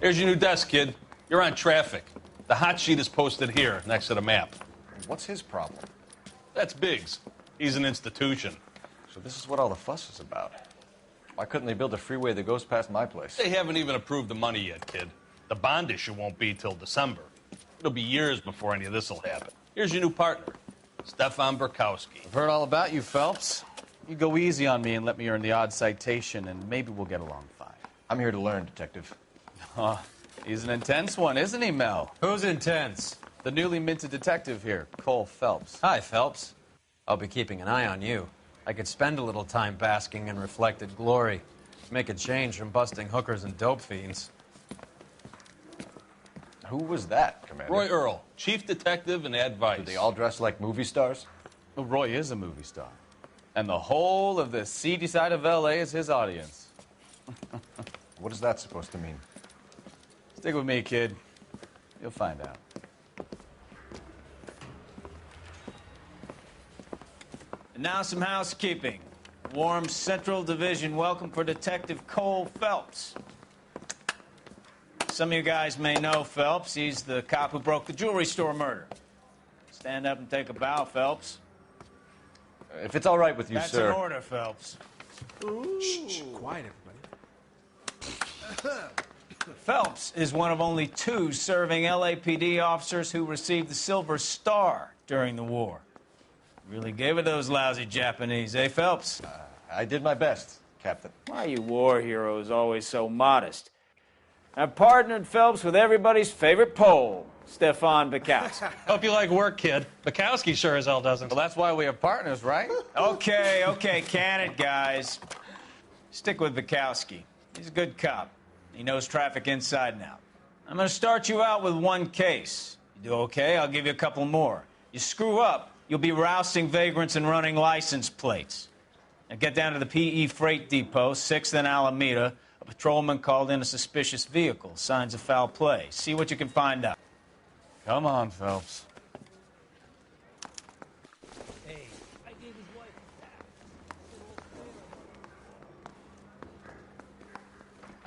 Here's your new desk, kid. You're on traffic. The hot sheet is posted here, next to the map. What's his problem? That's Biggs. He's an institution. So this is what all the fuss is about. Why couldn't they build a freeway that goes past my place? They haven't even approved the money yet, kid. The bond issue won't be till December. It'll be years before any of this will happen. Here's your new partner, Stefan Burkowski. I've heard all about you, Phelps. You go easy on me and let me earn the odd citation, and maybe we'll get along fine. I'm here to learn, Detective. He's an intense one, isn't he, Mel? Who's intense? The newly minted detective here, Cole Phelps. Hi, Phelps. I'll be keeping an eye on you. I could spend a little time basking in reflected glory. Make a change from busting hookers and dope fiends. Who was that, Commander? Roy Earl, chief detective and advice. Do they all dress like movie stars? Well, Roy is a movie star. And the whole of the seedy side of L.A. is his audience. What is that supposed to mean? Stick with me, kid. You'll find out. And now some housekeeping. Warm Central Division welcome for Detective Cole Phelps. Some of you guys may know Phelps. He's the cop who broke the jewelry store murder. Stand up and take a bow, Phelps. If it's all right with you, That's sir. an order, Phelps. Shh, quiet, everybody. Phelps is one of only 2 serving LAPD officers who received the Silver Star during the war. Really gave it those lousy Japanese, eh, Phelps? I did my best, Captain. Why are you war heroes always so modest? I've partnered Phelps with everybody's favorite Pole, Stefan Burkowski. Hope you like work, kid. Bukowski sure as hell doesn't. Well, that's why we have partners, right? Okay, can it, guys. Stick with Burkowski. He's a good cop. He knows traffic inside and out. I'm going to start you out with 1 case. You do okay, I'll give you a couple more. You screw up, you'll be rousting vagrants and running license plates. Now get down to the PE Freight Depot, 6th and Alameda. A patrolman called in a suspicious vehicle. Signs of foul play. See what you can find out. Come on, Phelps.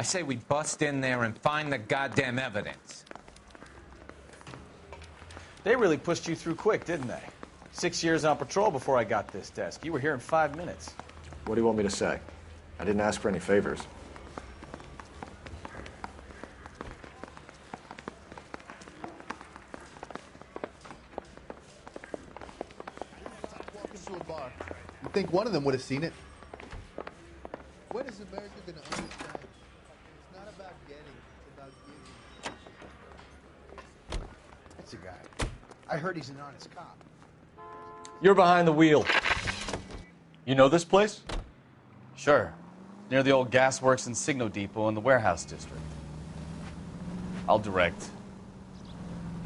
I say we bust in there and find the goddamn evidence. They really pushed you through quick, didn't they? 6 years on patrol before I got this desk. You were here in 5 minutes. What do you want me to say? I didn't ask for any favors. Walk into a bar. You think one of them would have seen it? When is America going to understand? It's not about getting, it's about giving. That's a guy. I heard he's an honest cop. You're behind the wheel. You know this place? Sure. Near the old gasworks and Signo Depot in the warehouse district. I'll direct.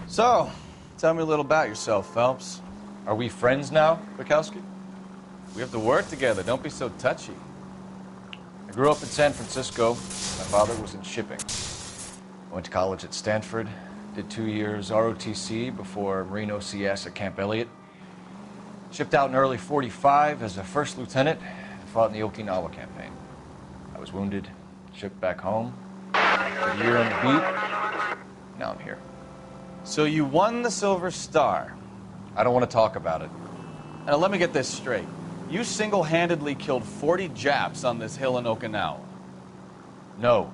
So, tell me a little about yourself, Phelps. Are we friends now, Bukowski? We have to work together. Don't be so touchy. I grew up in San Francisco. My father was in shipping. I went to college at Stanford, did 2 years ROTC before Marine OCS at Camp Elliott. Shipped out in early '45 as a first lieutenant and fought in the Okinawa campaign. I was wounded, shipped back home, did a year on the beat. Now I'm here. So you won the Silver Star. I don't want to talk about it. Now let me get this straight. You single-handedly killed 40 Japs on this hill in Okinawa. No.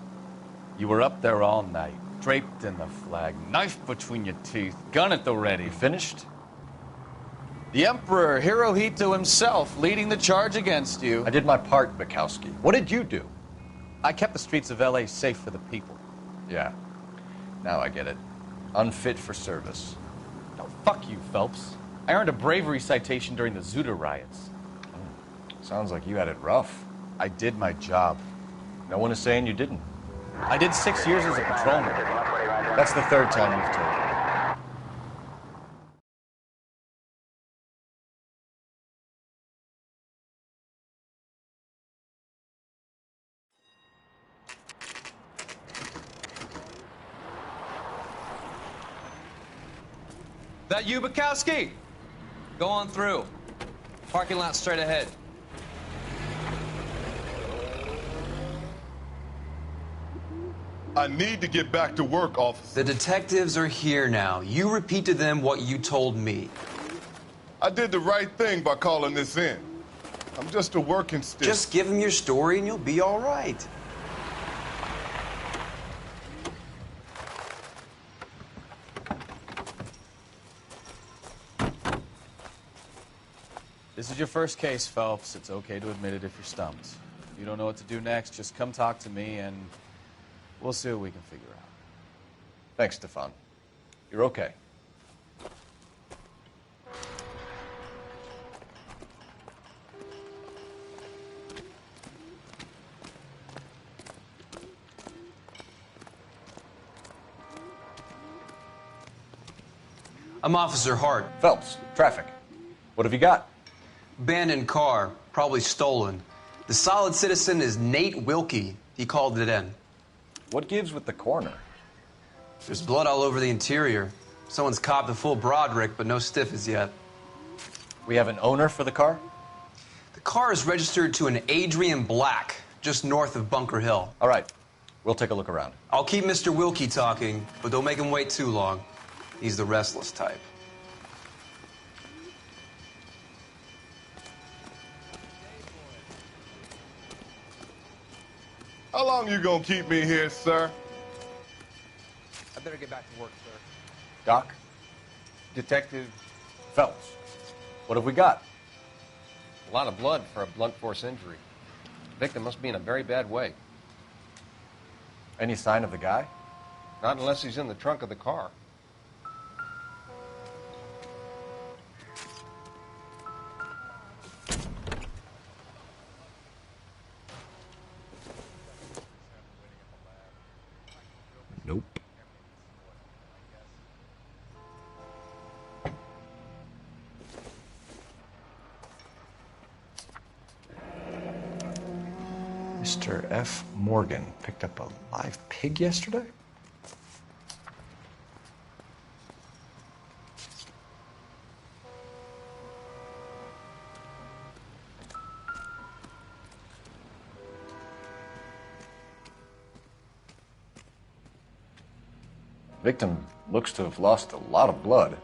You were up there all night, draped in the flag, knife between your teeth, gun at the ready. You finished? The Emperor Hirohito himself leading the charge against you. I did my part, Bukowski. What did you do? I kept the streets of L.A. safe for the people. Yeah. Now I get it. Unfit for service. No, fuck you, Phelps. I earned a bravery citation during the Zuda riots. Sounds like you had it rough. I did my job. No one is saying you didn't. I did 6 years as a patrolman. That's the 3rd time you've told me. That you, Bukowski? Go on through. Parking lot straight ahead. I need to get back to work, officer. The detectives are here now. You repeat to them what you told me. I did the right thing by calling this in. I'm just a working stick. Just give them your story and you'll be all right. This is your first case, Phelps. It's okay to admit it if you're stumped. If you don't know what to do next, just come talk to me and we'll see what we can figure out. Thanks, Stefan. You're okay. I'm Officer Hart. Phelps, traffic. What have you got? Abandoned car, probably stolen. The solid citizen is Nate Wilkie. He called it in. What gives with the coroner? There's blood all over the interior. Someone's copped a full Broderick, but no stiff as yet. We have an owner for the car? The car is registered to an Adrian Black, just north of Bunker Hill. All right. We'll take a look around. I'll keep Mr. Wilkie talking, but don't make him wait too long. He's the restless type. How long you gonna keep me here, sir? I better get back to work, sir. Doc? Detective, Phelps. What have we got? a lot of blood for a blunt force injury. The victim must be in a very bad way. Any sign of the guy? Not unless he's in the trunk of the car. Nope. Mr. F. Morgan picked up a live pig yesterday? Victim looks to have lost a lot of blood.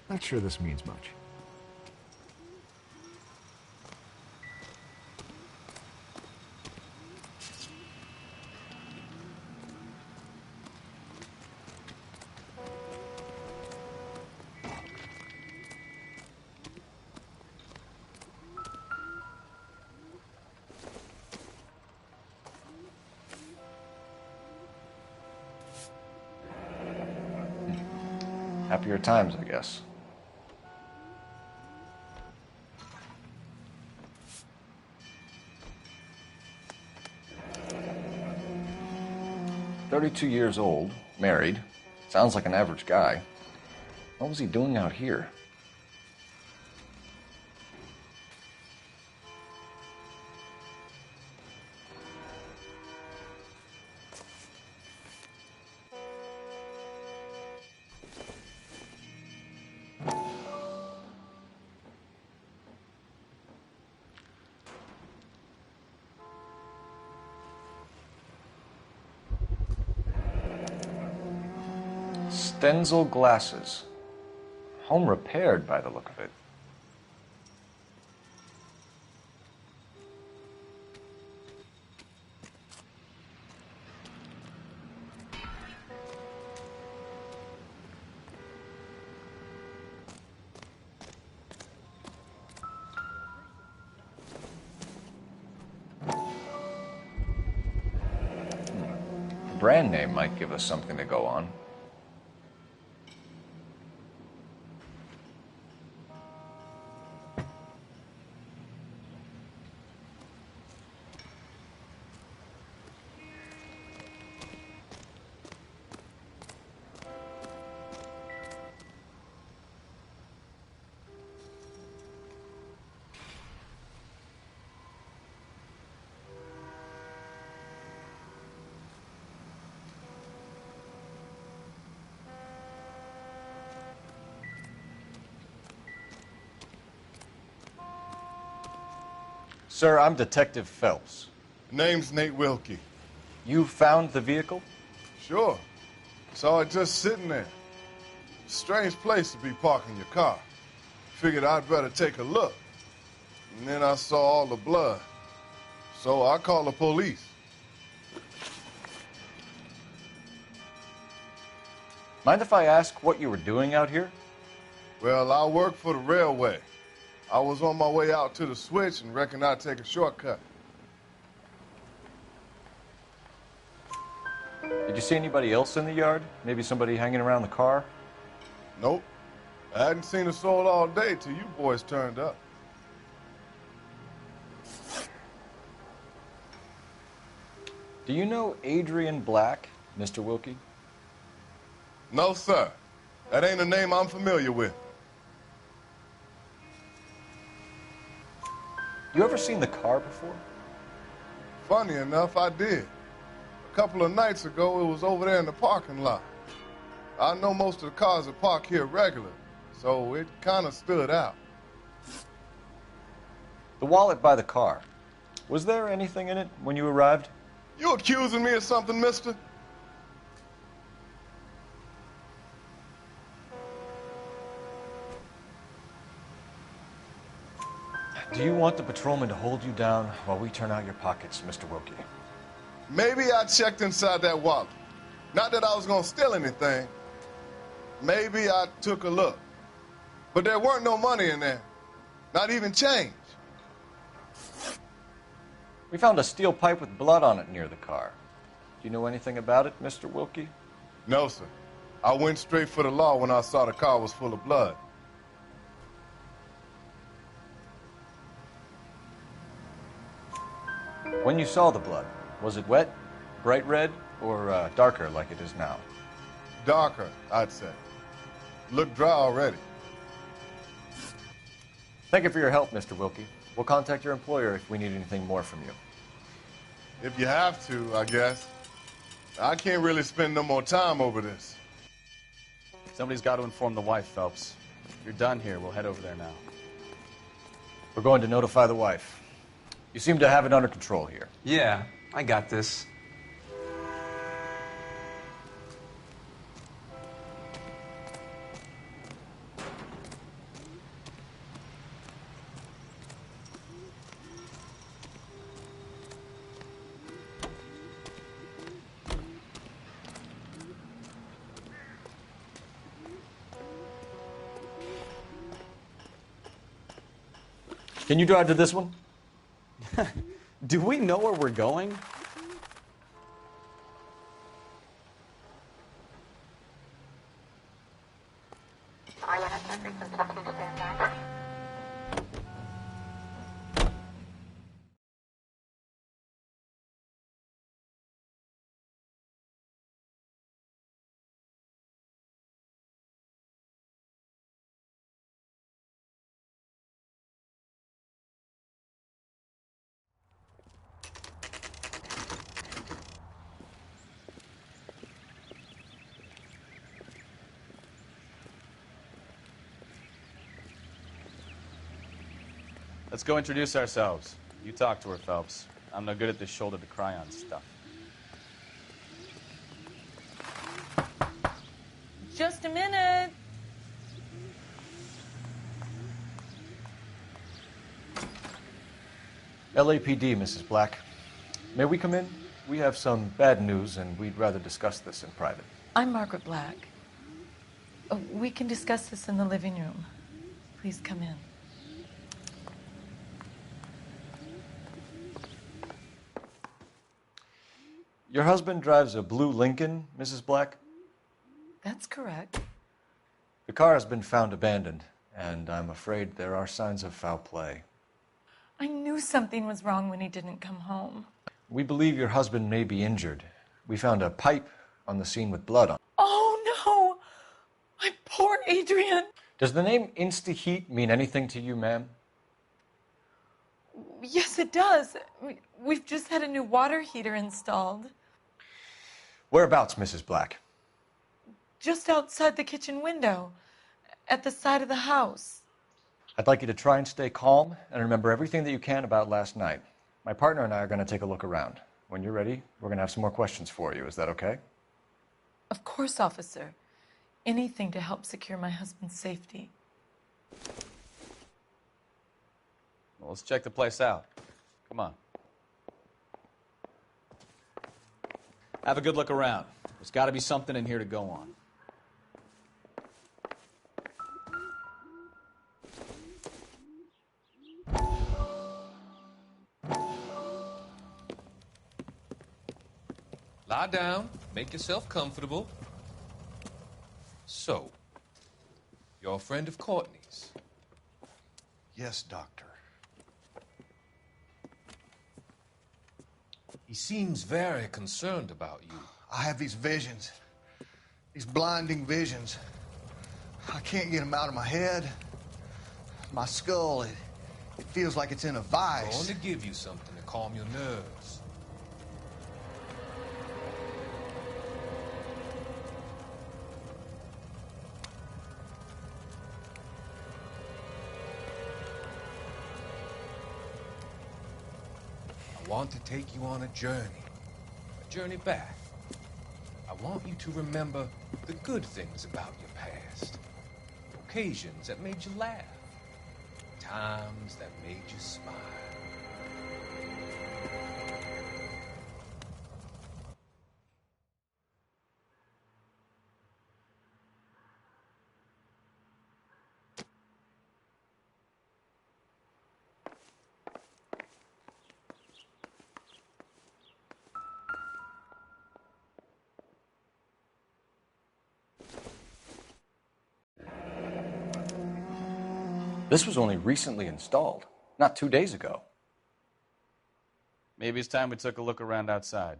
Not sure this means much. Happier times, I guess. "32 years old, married. Sounds like an average guy. What was he doing out here?" Stenzel glasses. Home repaired by the look of it. The brand name might give us something to go on. Sir, I'm Detective Phelps. Name's Nate Wilkie. You found the vehicle? Sure. Saw it just sitting there. Strange place to be parking your car. Figured I'd better take a look. And then I saw all the blood. So I called the police. Mind if I ask what you were doing out here? Well, I work for the railway. I was on my way out to the switch and reckoned I'd take a shortcut. Did you see anybody else in the yard? Maybe somebody hanging around the car? Nope. I hadn't seen a soul all day till you boys turned up. Do you know Adrian Black, Mr. Wilkie? No, sir. That ain't a name I'm familiar with. You ever seen the car before? Funny enough, I did. A couple of nights ago, it was over there in the parking lot. I know most of the cars are parked here regular, so it kind of stood out. The wallet by the car. Was there anything in it when you arrived? You accusing me of something, mister? Do you want the patrolman to hold you down while we turn out your pockets, Mr. Wilkie? Maybe I checked inside that wallet. Not that I was going to steal anything. Maybe I took a look. But there weren't no money in there. Not even change. We found a steel pipe with blood on it near the car. Do you know anything about it, Mr. Wilkie? No, sir. I went straight for the law when I saw the car was full of blood. When you saw the blood, was it wet, bright red, or darker like it is now? Darker, I'd say. Looked dry already. Thank you for your help, Mr. Wilkie. We'll contact your employer if we need anything more from you. If you have to, I guess. I can't really spend no more time over this. Somebody's got to inform the wife, Phelps. If you're done here, we'll head over there now. We're going to notify the wife. You seem to have it under control here. Yeah, I got this. Can you drive to this one? Do we know where we're going? Let's go introduce ourselves. You talk to her, Phelps. I'm no good at this shoulder to cry on stuff. Just a minute. LAPD, Mrs. Black. May we come in? We have some bad news, and we'd rather discuss this in private. I'm Margaret Black. We can discuss this in the living room. Please come in. Your husband drives a blue Lincoln, Mrs. Black? That's correct. The car has been found abandoned, and I'm afraid there are signs of foul play. I knew something was wrong when he didn't come home. We believe your husband may be injured. We found a pipe on the scene with blood on it. Oh, no! My poor Adrian! Does the name Insta-Heat mean anything to you, ma'am? Yes, it does. We've just had a new water heater installed. Whereabouts, Mrs. Black? Just outside the kitchen window, at the side of the house. I'd like you to try and stay calm and remember everything that you can about last night. My partner and I are going to take a look around. When you're ready, we're going to have some more questions for you. Is that okay? Of course, officer. Anything to help secure my husband's safety. Well, let's check the place out. Come on. Have a good look around. There's got to be something in here to go on. Lie down, make yourself comfortable. So, you're a friend of Courtney's? Yes, Doctor. He seems very concerned about you. I have these visions, these blinding visions. I can't get them out of my head. My skull, it feels like it's in a vice. I'm going to give you something to calm your nerves. I want to take you on a journey back. I want you to remember the good things about your past, occasions that made you laugh, times that made you smile. This was only recently installed, not 2 days ago. Maybe it's time we took a look around outside.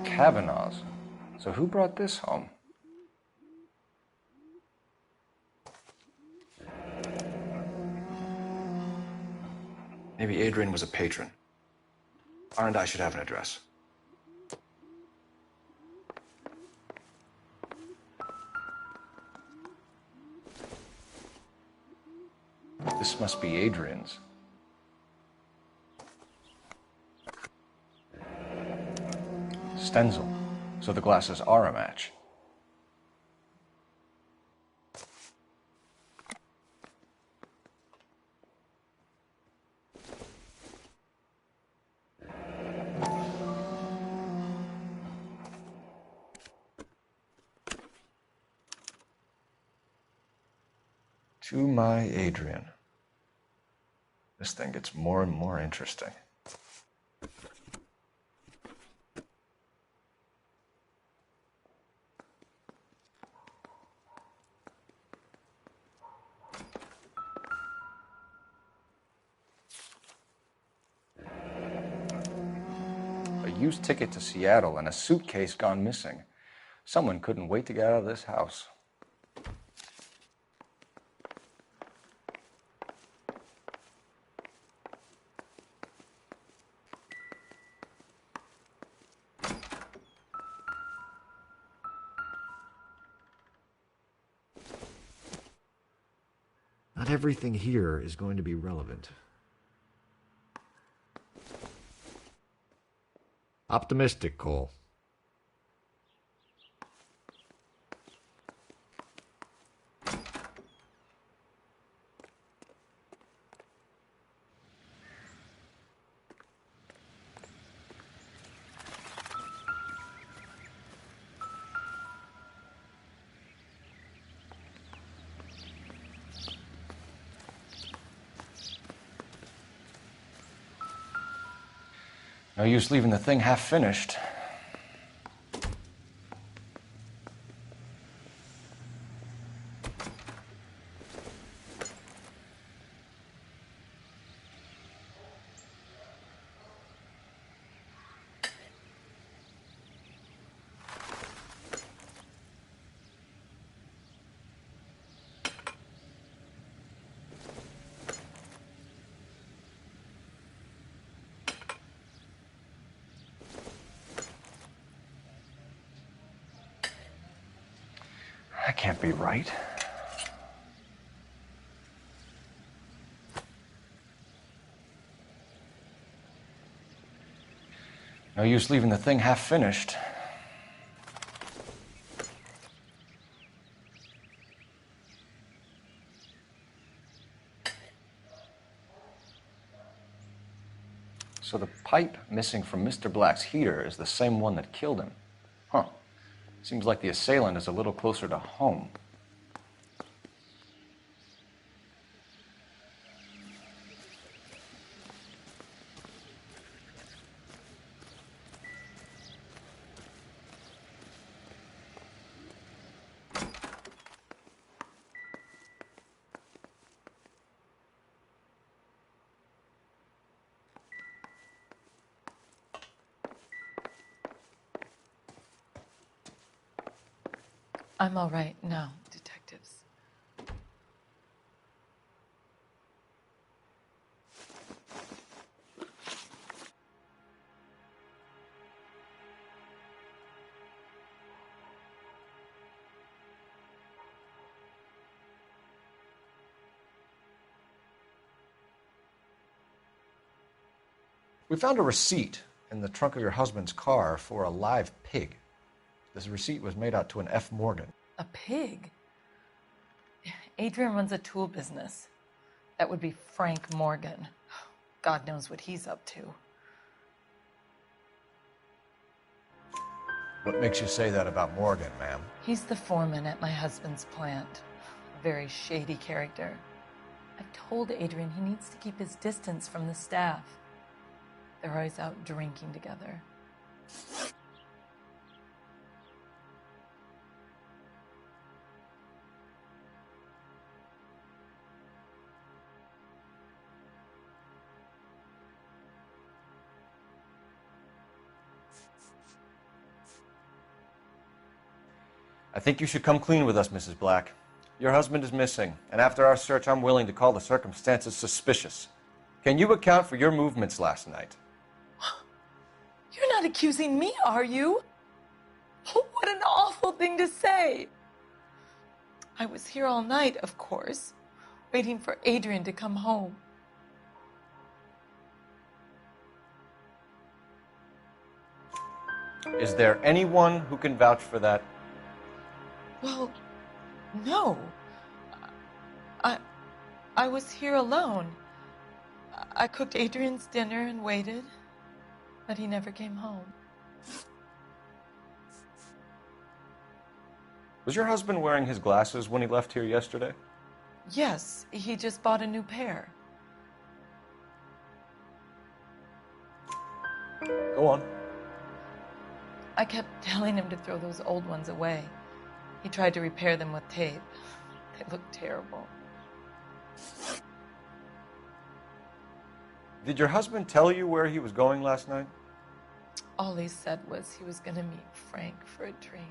Kavanaugh's. So who brought this home? Maybe Adrian was a patron. R&I should have an address. This must be Adrian's. Stenzel. So the glasses are a match. To my Adrian. This thing gets more and more interesting. A used ticket to Seattle and a suitcase gone missing. Someone couldn't wait to get out of this house. Not everything here is going to be relevant. Optimistic, Cole. No use leaving the thing half finished. can't be right. No use leaving the thing half finished. So the pipe missing from Mr. Black's heater is the same one that killed him. Huh. Seems like the assailant is a little closer to home. I'm all right now, detectives. We found a receipt in the trunk of your husband's car for a live pig. This receipt was made out to an F. Morgan. A pig? Adrian runs a tool business. That would be Frank Morgan. God knows what he's up to. What makes you say that about Morgan, ma'am? He's the foreman at my husband's plant. A very shady character. I've told Adrian he needs to keep his distance from the staff. They're always out drinking together. I think you should come clean with us, Mrs. Black. Your husband is missing, and after our search, I'm willing to call the circumstances suspicious. Can you account for your movements last night? You're not accusing me, are you? What an awful thing to say. I was here all night, of course, waiting for Adrian to come home. Is there anyone who can vouch for that? Well, no. I was here alone. I cooked Adrian's dinner and waited, but he never came home. Was your husband wearing his glasses when he left here yesterday? Yes, he just bought a new pair. Go on. I kept telling him to throw those old ones away. He tried to repair them with tape. They looked terrible. Did your husband tell you where he was going last night? All he said was he was going to meet Frank for a drink.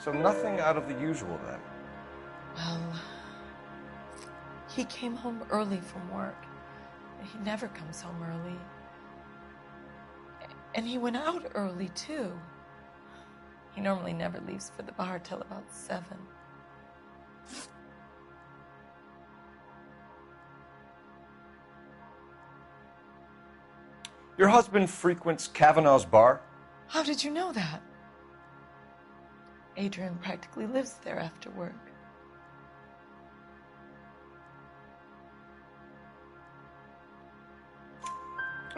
So nothing out of the usual then? Well, he came home early from work. He never comes home early. And he went out early, too. He normally never leaves for the bar till about 7. Your husband frequents Kavanaugh's bar? How did you know that? Adrian practically lives there after work.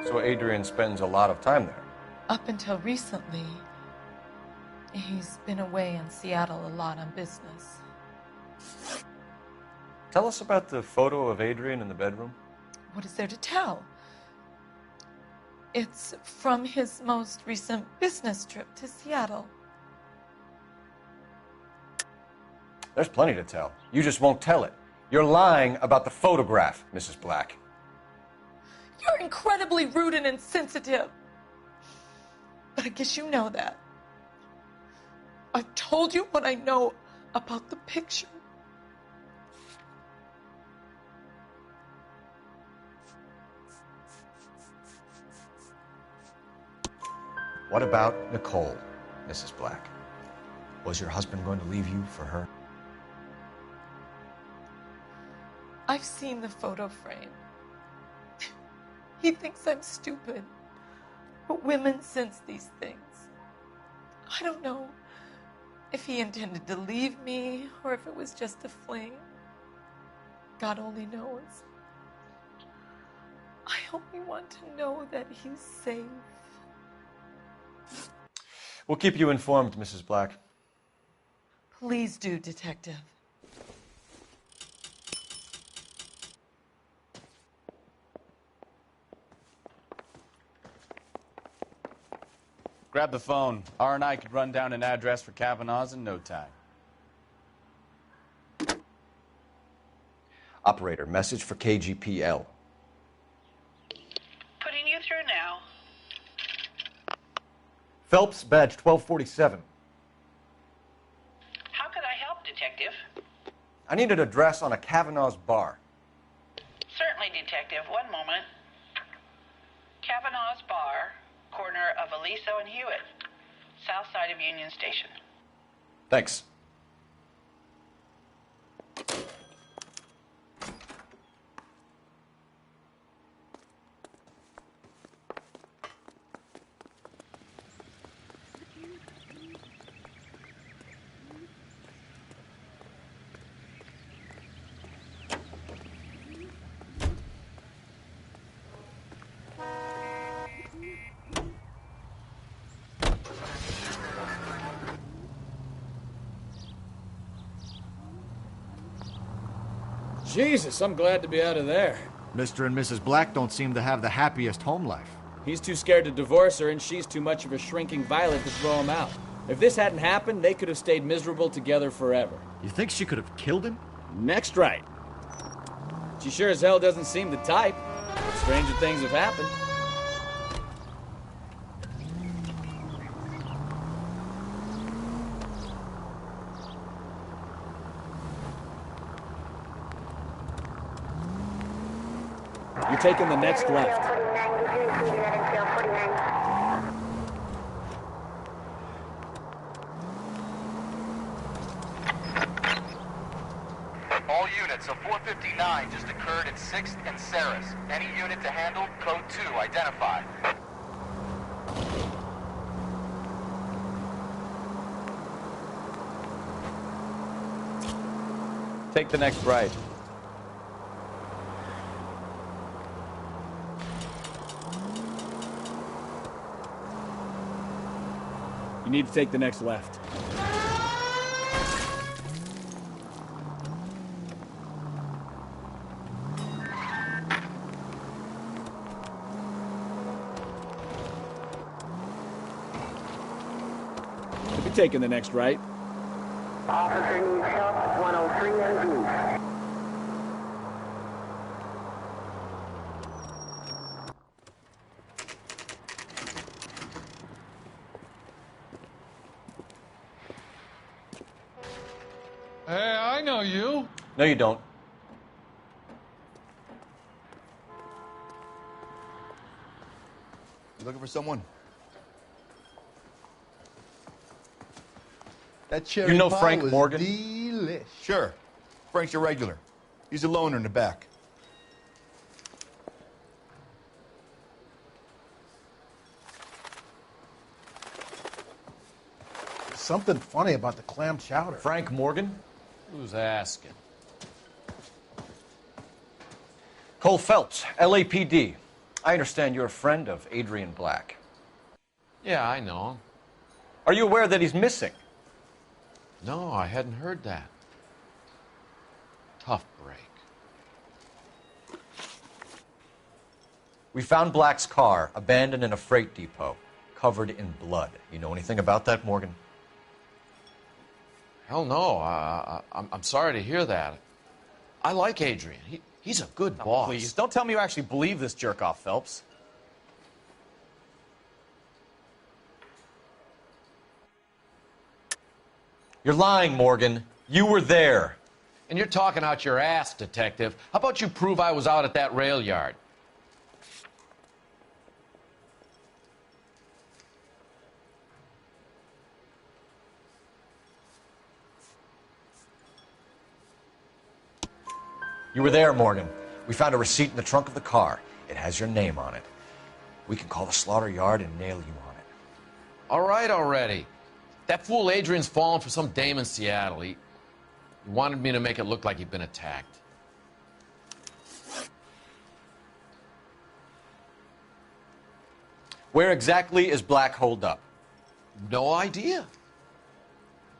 So Adrian spends a lot of time there? Up until recently, he's been away in Seattle a lot on business. Tell us about the photo of Adrian in the bedroom. What is there to tell? It's from his most recent business trip to Seattle. There's plenty to tell. You just won't tell it. You're lying about the photograph, Mrs. Black. You're incredibly rude and insensitive. But I guess you know that. I've told you what I know about the picture. What about Nicole, Mrs. Black? Was your husband going to leave you for her? I've seen the photo frame. He thinks I'm stupid. But women sense these things. I don't know if he intended to leave me or if it was just a fling. God only knows. I only want to know that he's safe. We'll keep you informed, Mrs. Black. Please do, Detective. Grab the phone. R&I could run down an address for Kavanaugh's in no time. Operator, message for KGPL. Putting you through now. Phelps, badge 1247. How could I help, Detective? I need an address on a Kavanaugh's bar. Certainly, Detective. One moment. Kavanaugh's Bar, corner of Aliso and Hewitt, south side of Union Station. Thanks. Jesus, I'm glad to be out of there. Mr. and Mrs. Black don't seem to have the happiest home life. He's too scared to divorce her, and she's too much of a shrinking violet to throw him out. If this hadn't happened, they could have stayed miserable together forever. You think she could have killed him? Next right. She sure as hell doesn't seem the type. But stranger things have happened. You're taking the next left. All units, a 459 just occurred at 6th and Saris. Any unit to handle, code 2, identify. Take the next right. You need to take the next left. You'll be taking the next right. Officer needs help, 103 and Hey, I know you. No, you don't. You looking for someone? That cherry You know pie Frank was Morgan? delish. Sure. Frank's your regular. He's a loner in the back. Something funny about the clam chowder. Frank Morgan? Who's asking? Cole Phelps, LAPD. I understand you're a friend of Adrian Black. Yeah, I know. Are you aware that he's missing? No, I hadn't heard that. Tough break. We found Black's car abandoned in a freight depot, covered in blood. You know anything about that, Morgan? Hell no. I'm sorry to hear that. I like Adrian. He's a good boss. Please, don't tell me you actually believe this jerk-off, Phelps. You're lying, Morgan. You were there. And you're talking out your ass, detective. How about you prove I was out at that rail yard? You were there, Morgan. We found a receipt in the trunk of the car. It has your name on it. We can call the slaughter yard and nail you on it. All right already. That fool Adrian's fallen for some dame in Seattle. He wanted me to make it look like he'd been attacked. Where exactly is Black holed up? No idea.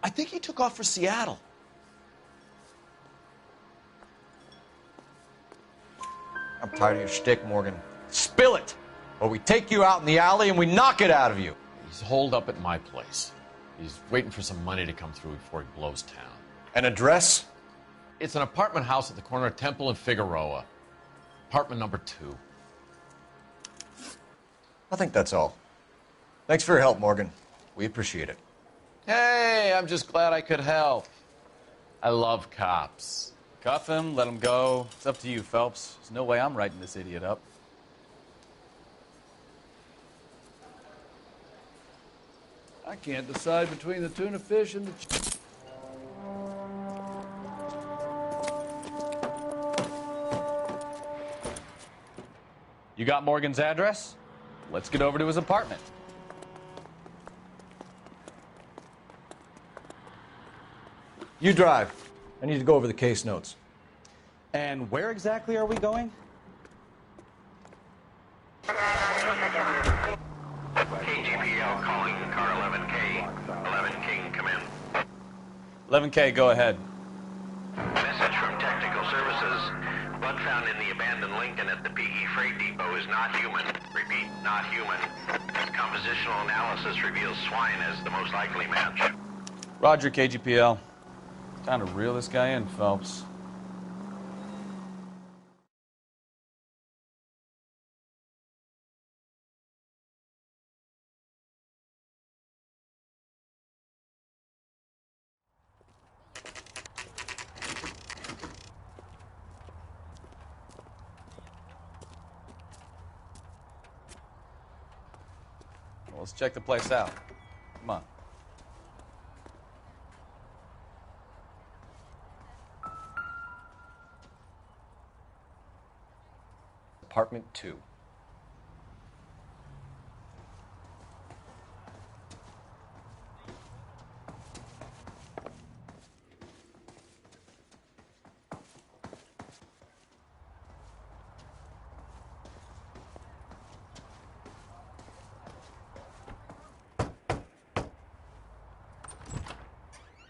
I think he took off for Seattle. I'm tired of your shtick, Morgan. Spill it! Or we take you out in the alley and we knock it out of you. He's holed up at my place. He's waiting for some money to come through before he blows town. An address? It's an apartment house at the corner of Temple and Figueroa. Apartment number 2. I think that's all. Thanks for your help, Morgan. We appreciate it. Hey, I'm just glad I could help. I love cops. Cuff him, let him go. It's up to you, Phelps. There's no way I'm writing this idiot up. I can't decide between the tuna fish and the... You got Morgan's address? Let's get over to his apartment. You drive. I need to go over the case notes. And where exactly are we going? KGPL calling car 11K. 11 King, come in. 11K, go ahead. Message from Technical Services. Blood found in the abandoned Lincoln at the PE Freight Depot is not human. Repeat, not human. Compositional analysis reveals swine as the most likely match. Roger, KGPL. Time to reel this guy in, Phelps. Well, let's check the place out. Come on. Apartment 2.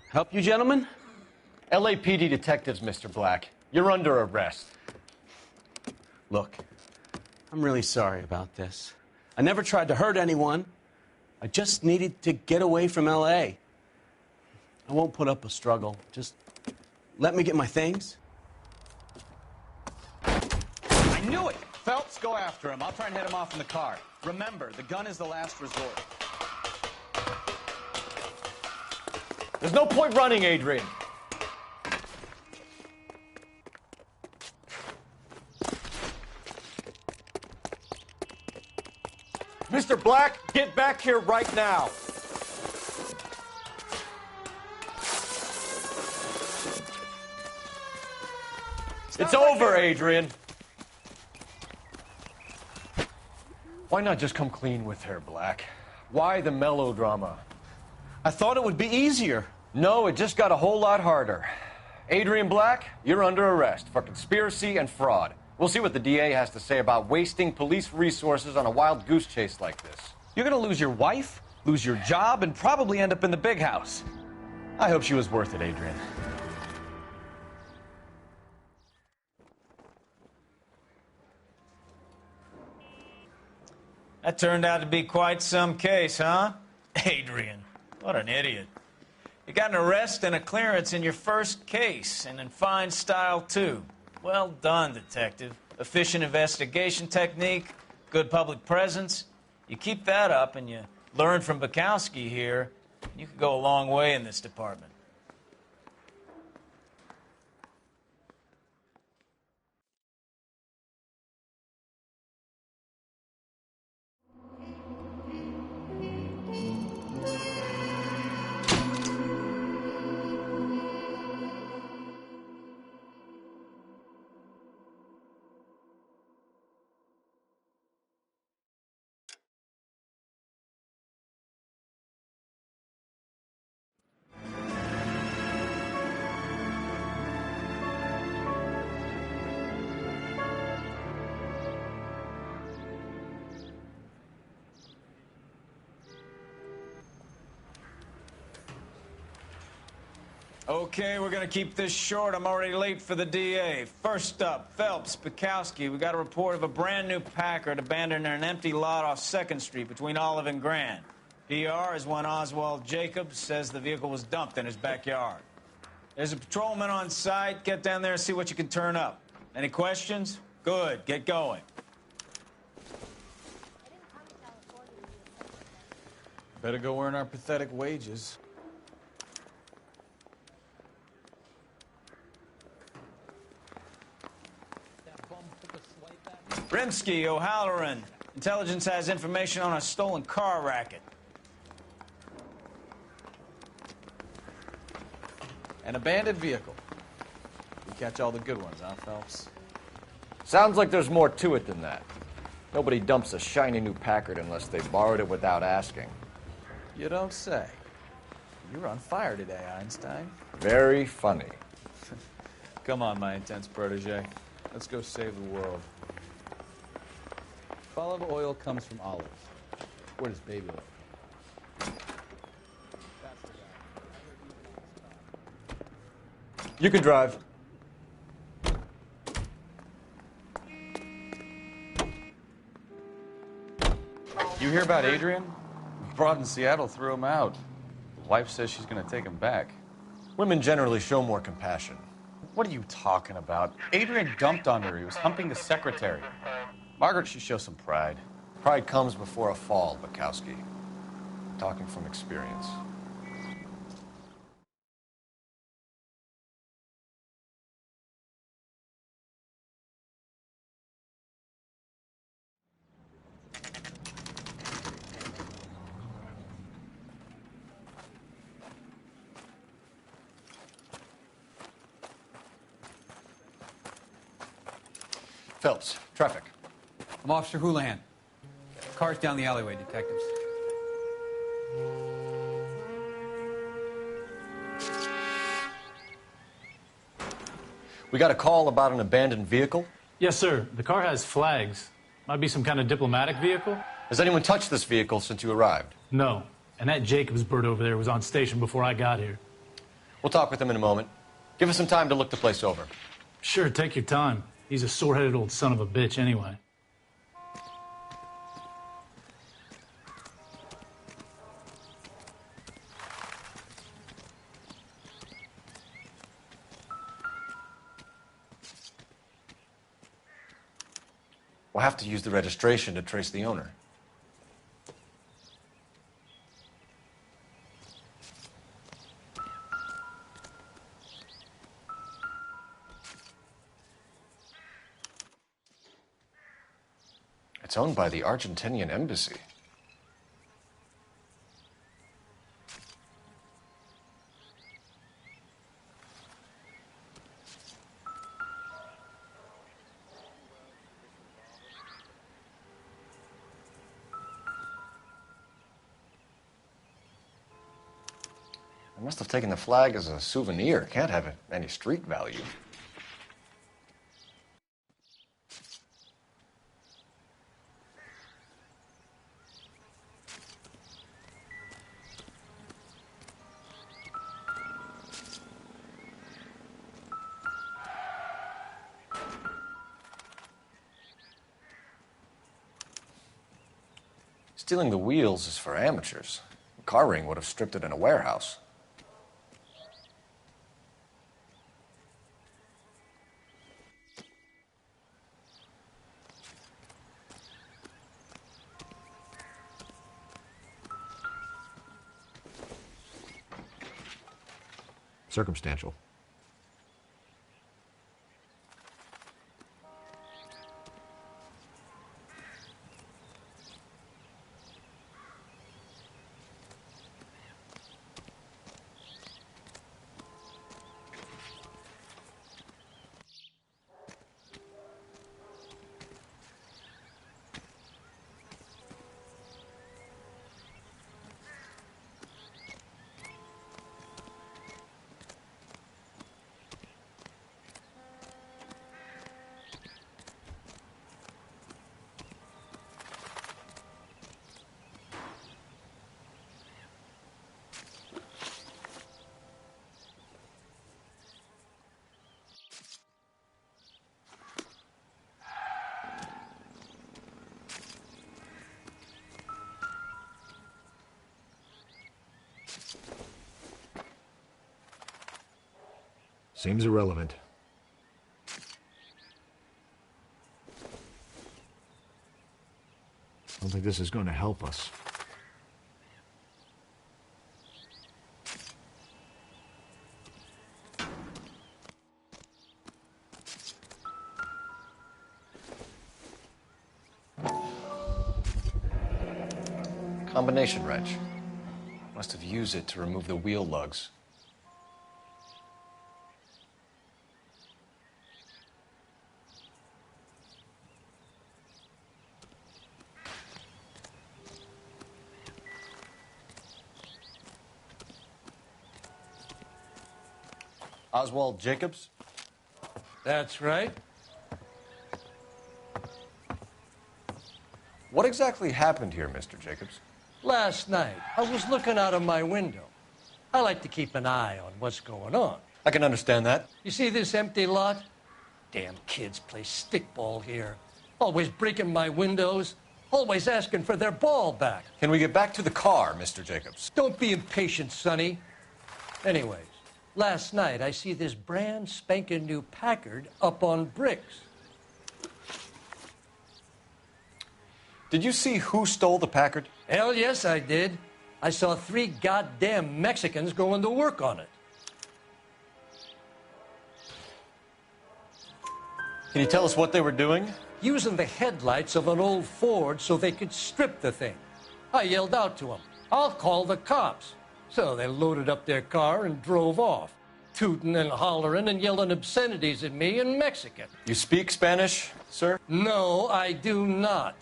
Help you, gentlemen? LAPD detectives, Mr. Black. You're under arrest. Look, I'm really sorry about this. I never tried to hurt anyone. I just needed to get away from L.A. I won't put up a struggle. Just let me get my things. I knew it! Phelps, go after him. I'll try and head him off in the car. Remember, the gun is the last resort. There's no point running, Adrian. Mr. Black, get back here right now. It's over, Adrian. Why not just come clean with her, Black? Why the melodrama? I thought it would be easier. No, it just got a whole lot harder. Adrian Black, you're under arrest for conspiracy and fraud. We'll see what the DA has to say about wasting police resources on a wild goose chase like this. You're gonna lose your wife, lose your job, and probably end up in the big house. I hope she was worth it, Adrian. That turned out to be quite some case, huh? Adrian, what an idiot. You got an arrest and a clearance in your first case, and in fine style, too. Well done, detective. Efficient investigation technique, good public presence. You keep that up and you learn from Bukowski here, you could go a long way in this department. Okay, we're gonna keep this short. I'm already late for the DA. First up, Phelps, Bukowski. We got a report of a brand new Packard abandoned in an empty lot off 2nd Street between Olive and Grand. PR is one Oswald Jacobs says the vehicle was dumped in his backyard. There's a patrolman on site. Get down there and see what you can turn up. Any questions? Good, get going. Better go earn our pathetic wages. Rimsky, O'Halloran. Intelligence has information on a stolen car racket. An abandoned vehicle. We catch all the good ones, huh, Phelps? Sounds like there's more to it than that. Nobody dumps a shiny new Packard unless they borrowed it without asking. You don't say. You're on fire today, Einstein. Very funny. Come on, my intense protege. Let's go save the world. Olive oil comes from olives. Where does baby oil come? You can drive. You hear about Adrian? Broad in Seattle threw him out. His wife says she's going to take him back. Women generally show more compassion. What are you talking about? Adrian dumped on her. He was humping the secretary. Margaret should show some pride. Pride comes before a fall, Bukowski. Talking from experience. Phelps, traffic. I'm Officer Houlihan. Car's down the alleyway, detectives. We got a call about an abandoned vehicle. Yes, sir. The car has flags. Might be some kind of diplomatic vehicle. Has anyone touched this vehicle since you arrived? No. And that Jacobs bird over there was on station before I got here. We'll talk with him in a moment. Give us some time to look the place over. Sure, take your time. He's a sore-headed old son of a bitch anyway. We'll have to use the registration to trace the owner. It's owned by the Argentinian embassy. I must have taken the flag as a souvenir. Can't have any street value. Stealing the wheels is for amateurs. A car ring would have stripped it in a warehouse. Circumstantial. Seems irrelevant. I don't think this is going to help us. Combination wrench. Must have used it to remove the wheel lugs. Oswald Jacobs? That's right. What exactly happened here, Mr. Jacobs? Last night, I was looking out of my window. I like to keep an eye on what's going on. I can understand that. You see this empty lot? Damn kids play stickball here. Always breaking my windows, always asking for their ball back. Can we get back to the car, Mr. Jacobs? Don't be impatient, Sonny. Anyways, last night I see this brand spanking new Packard up on bricks. Did you see who stole the Packard? Hell yes, I did. I saw 3 goddamn Mexicans going to work on it. Can you tell us what they were doing? Using the headlights of an old Ford so they could strip the thing. I yelled out to them, "I'll call the cops." So they loaded up their car and drove off, tooting and hollering and yelling obscenities at me in Mexican. You speak Spanish, sir? No, I do not.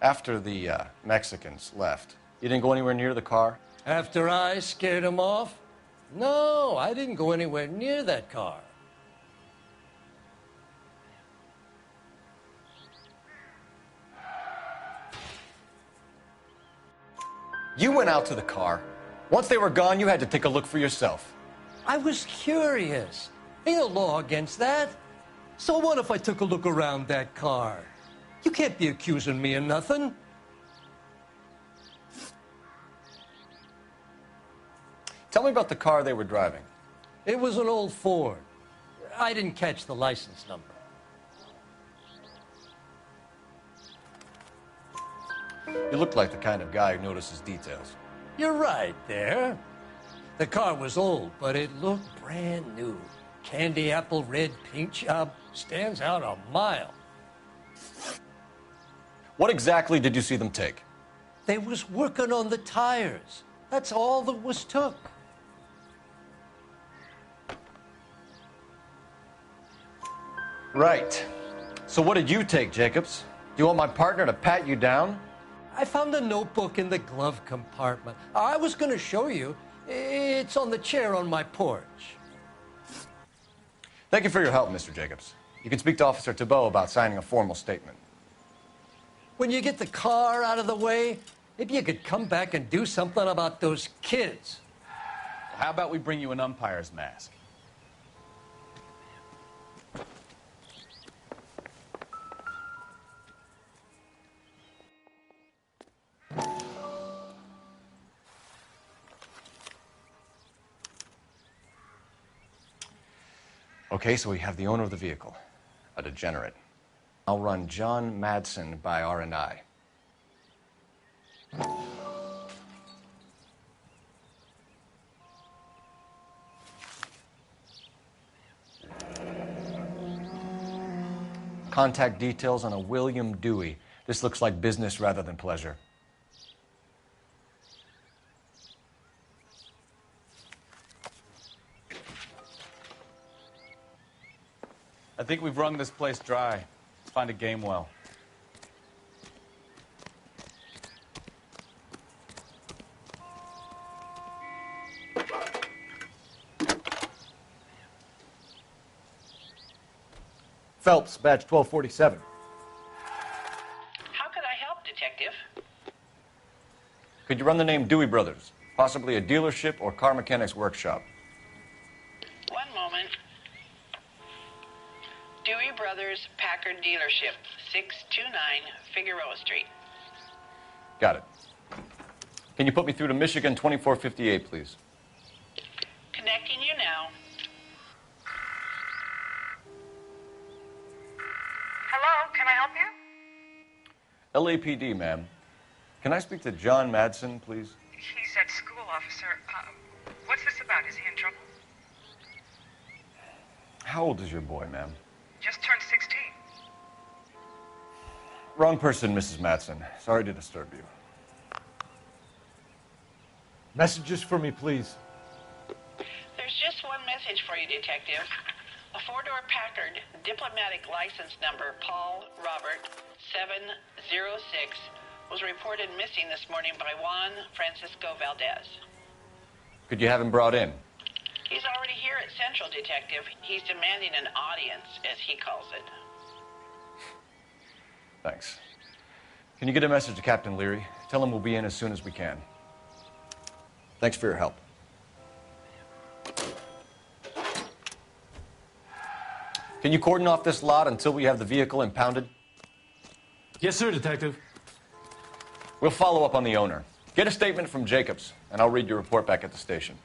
After the Mexicans left, you didn't go anywhere near the car? After I scared them off? No, I didn't go anywhere near that car. You went out to the car. Once they were gone, you had to take a look for yourself. I was curious. Ain't no law against that. So what if I took a look around that car? You can't be accusing me of nothing. Tell me about the car they were driving. It was an old Ford. I didn't catch the license number. You look like the kind of guy who notices details. You're right there. The car was old, but it looked brand new. Candy apple red paint job stands out a mile. What exactly did you see them take? They was working on the tires. That's all that was took. Right. So what did you take, Jacobs? Do you want my partner to pat you down? I found a notebook in the glove compartment. I was going to show you. It's on the chair on my porch. Thank you for your help, Mr. Jacobs. You can speak to Officer Thibault about signing a formal statement. When you get the car out of the way, maybe you could come back and do something about those kids. How about we bring you an umpire's mask? Okay, so we have the owner of the vehicle, a degenerate. I'll run John Madsen by R&I. Contact details on a William Dewey. This looks like business rather than pleasure. I think we've wrung this place dry. Let's find a game well. Phelps, badge 1247. How could I help, Detective? Could you run the name Dewey Brothers? Possibly a dealership or car mechanics workshop. One moment. Dewey Brothers Packard Dealership, 629 Figueroa Street. Got it. Can you put me through to Michigan 2458, please? Connecting you now. Hello, can I help you? LAPD, ma'am. Can I speak to John Madsen, please? He's at school, officer. What's this about? Is he in trouble? How old is your boy, ma'am? Just turned 16. Wrong person, Mrs. Madsen. Sorry to disturb you. Messages for me, please. There's just one message for you, Detective. A four-door Packard, diplomatic license number Paul Robert 706, was reported missing this morning by Juan Francisco Valdez. Could you have him brought in? He's already here at Central, Detective. He's demanding an audience, as he calls it. Thanks. Can you get a message to Captain Leary? Tell him we'll be in as soon as we can. Thanks for your help. Can you cordon off this lot until we have the vehicle impounded? Yes, sir, Detective. We'll follow up on the owner. Get a statement from Jacobs, and I'll read your report back at the station.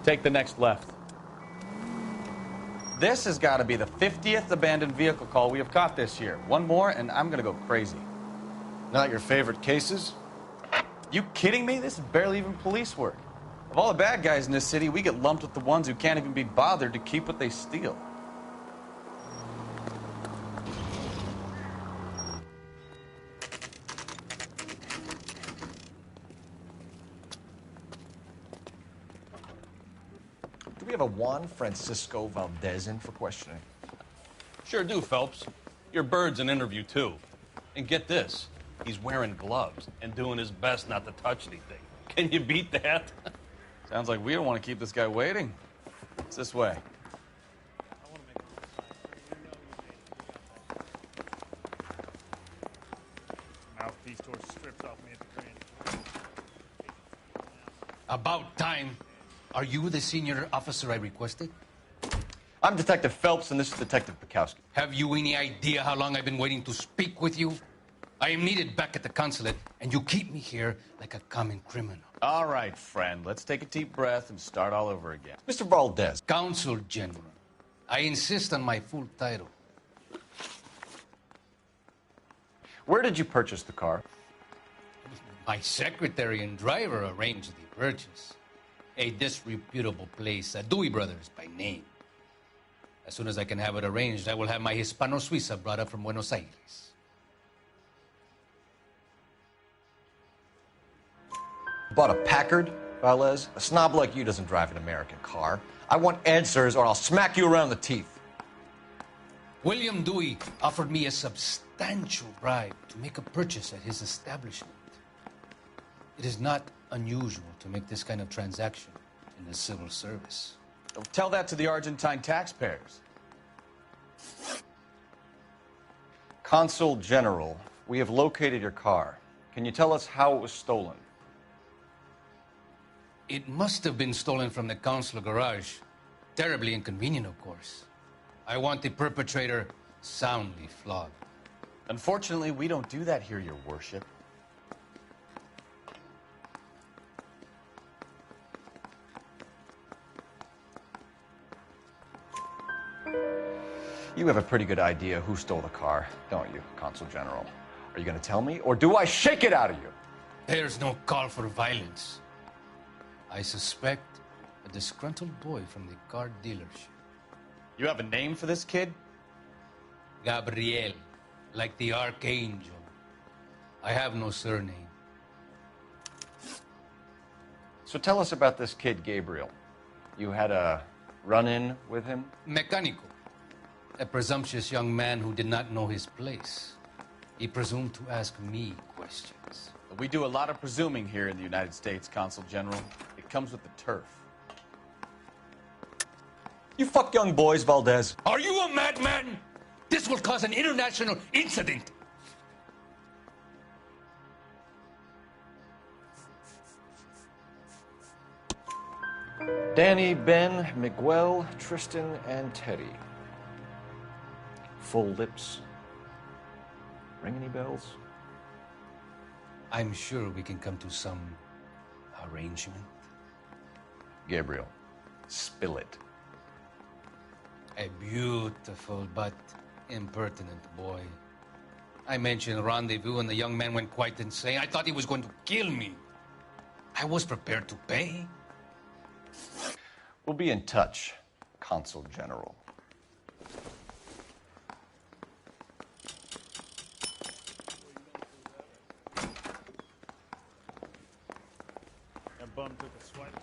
Take the next left. This has got to be the 50th abandoned vehicle call we have caught this year. One more, and I'm going to go crazy. Not your favorite cases? You kidding me? This is barely even police work. Of all the bad guys in this city, we get lumped with the ones who can't even be bothered to keep what they steal. Do we have a Juan Francisco Valdez in for questioning? Sure do, Phelps. Your bird's an interview, too. And get this, he's wearing gloves and doing his best not to touch anything. Can you beat that? Sounds like we don't want to keep this guy waiting. It's this way. Mouthpiece tore strips off me at the crane. About time. Are you the senior officer I requested? I'm Detective Phelps, and this is Detective Bukowski. Have you any idea how long I've been waiting to speak with you? I am needed back at the consulate, and you keep me here like a common criminal. All right, friend. Let's take a deep breath and start all over again. Mr. Valdez. Consul General. I insist on my full title. Where did you purchase the car? My secretary and driver arranged the purchase. A disreputable place, Dewey Brothers by name. As soon as I can have it arranged, I will have my Hispano Suiza brought up from Buenos Aires. Bought a Packard, Valdez? A snob like you doesn't drive an American car. I want answers or I'll smack you around the teeth. William Dewey offered me a substantial bribe to make a purchase at his establishment. It is not unusual to make this kind of transaction in the civil service. Tell that to the Argentine taxpayers. Consul General, we have located your car. Can you tell us how it was stolen? It must have been stolen from the consular garage. Terribly inconvenient, of course. I want the perpetrator soundly flogged. Unfortunately, we don't do that here, Your Worship. You have a pretty good idea who stole the car, don't you, Consul General? Are you going to tell me, or do I shake it out of you? There's no call for violence. I suspect a disgruntled boy from the car dealership. You have a name for this kid? Gabriel, like the archangel. I have no surname. So tell us about this kid, Gabriel. You had a run-in with him? Mecánico. A presumptuous young man who did not know his place. He presumed to ask me questions. We do a lot of presuming here in the United States, Consul General. It comes with the turf. You fuck young boys, Valdez. Are you a madman? This will cause an international incident. Danny, Ben, Miguel, Tristan, and Teddy. Full lips. Ring any bells? I'm sure we can come to some arrangement. Gabriel, spill it. A beautiful but impertinent boy. I mentioned rendezvous and the young man went quite insane. I thought he was going to kill me. I was prepared to pay. We'll be in touch, Consul General. That bum took a swipe.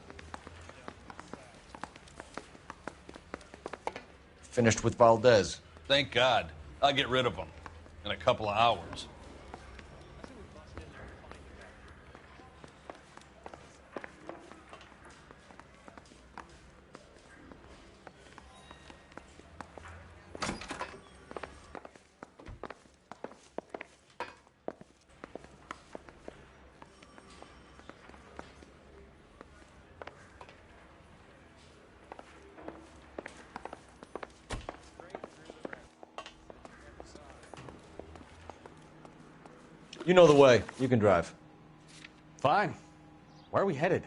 Finished with Valdez. Thank God. I'll get rid of him in a couple of hours. You know the way. You can drive. Fine. Where are we headed?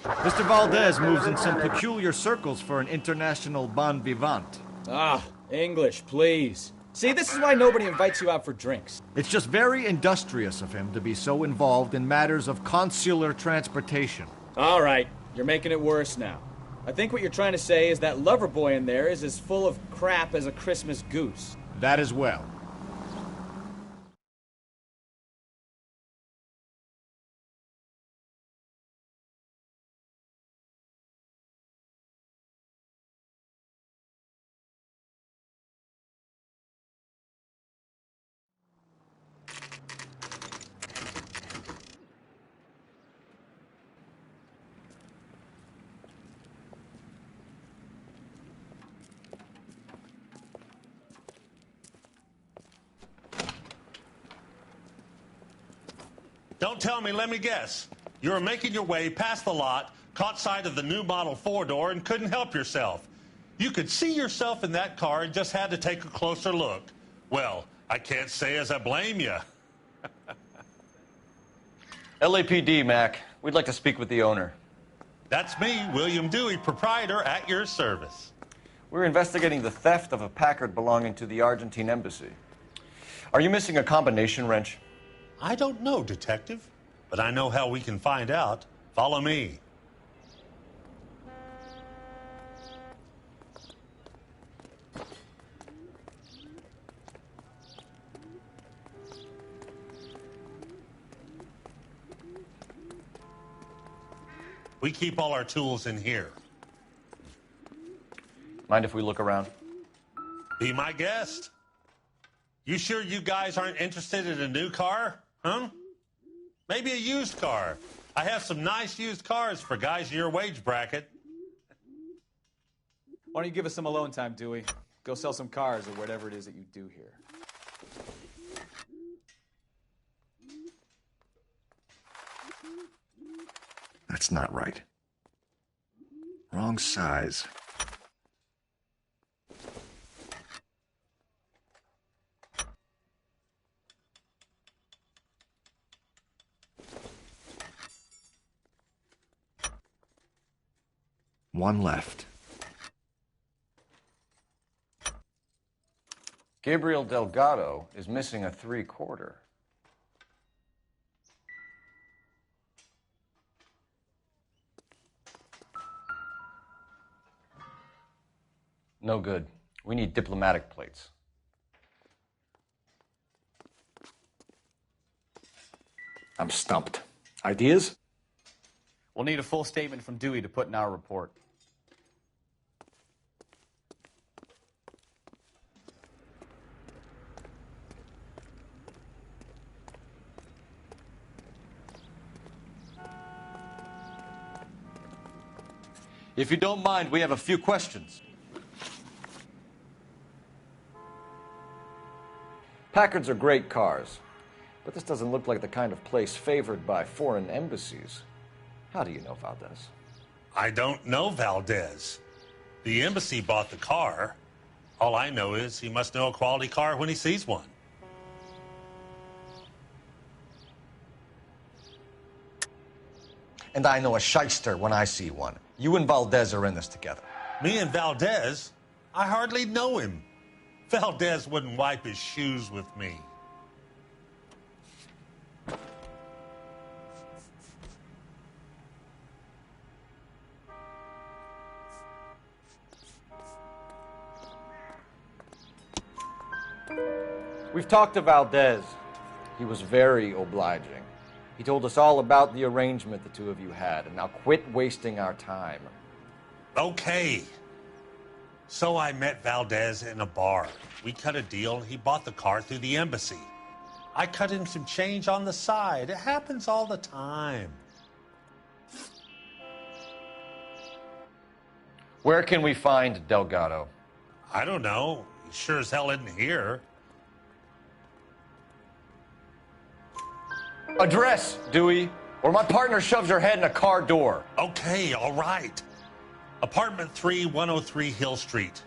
Mr. Valdez moves in some peculiar circles for an international bon vivant. Ah, English, please. See, this is why nobody invites you out for drinks. It's just very industrious of him to be so involved in matters of consular transportation. All right, you're making it worse now. I think what you're trying to say is that lover boy in there is as full of crap as a Christmas goose. That as well. Don't tell me, let me guess. You were making your way past the lot, caught sight of the new model four-door, and couldn't help yourself. You could see yourself in that car and just had to take a closer look. Well, I can't say as I blame you. LAPD, Mac. We'd like to speak with the owner. That's me, William Dewey, proprietor, at your service. We're investigating the theft of a Packard belonging to the Argentine embassy. Are you missing a combination wrench? I don't know, Detective, but I know how we can find out. Follow me. We keep all our tools in here. Mind if we look around? Be my guest. You sure you guys aren't interested in a new car? Huh? Maybe a used car. I have some nice used cars for guys in your wage bracket. Why don't you give us some alone time, Dewey? Go sell some cars or whatever it is that you do here. That's not right. Wrong size. One left. Gabriel Delgado is missing a 3/4. No good. We need diplomatic plates. I'm stumped. Ideas? We'll need a full statement from Dewey to put in our report. If you don't mind, we have a few questions. Packards are great cars, but this doesn't look like the kind of place favored by foreign embassies. How do you know Valdez? I don't know Valdez. The embassy bought the car. All I know is he must know a quality car when he sees one. And I know a shyster when I see one. You and Valdez are in this together. Me and Valdez? I hardly know him. Valdez wouldn't wipe his shoes with me. We've talked to Valdez. He was very obliging. He told us all about the arrangement the two of you had, and now quit wasting our time. Okay. So I met Valdez in a bar. We cut a deal, and he bought the car through the embassy. I cut him some change on the side. It happens all the time. Where can we find Delgado? I don't know. He sure as hell isn't here. Address, Dewey, or my partner shoves your head in a car door. Okay, all right. Apartment 3, 103 Hill Street.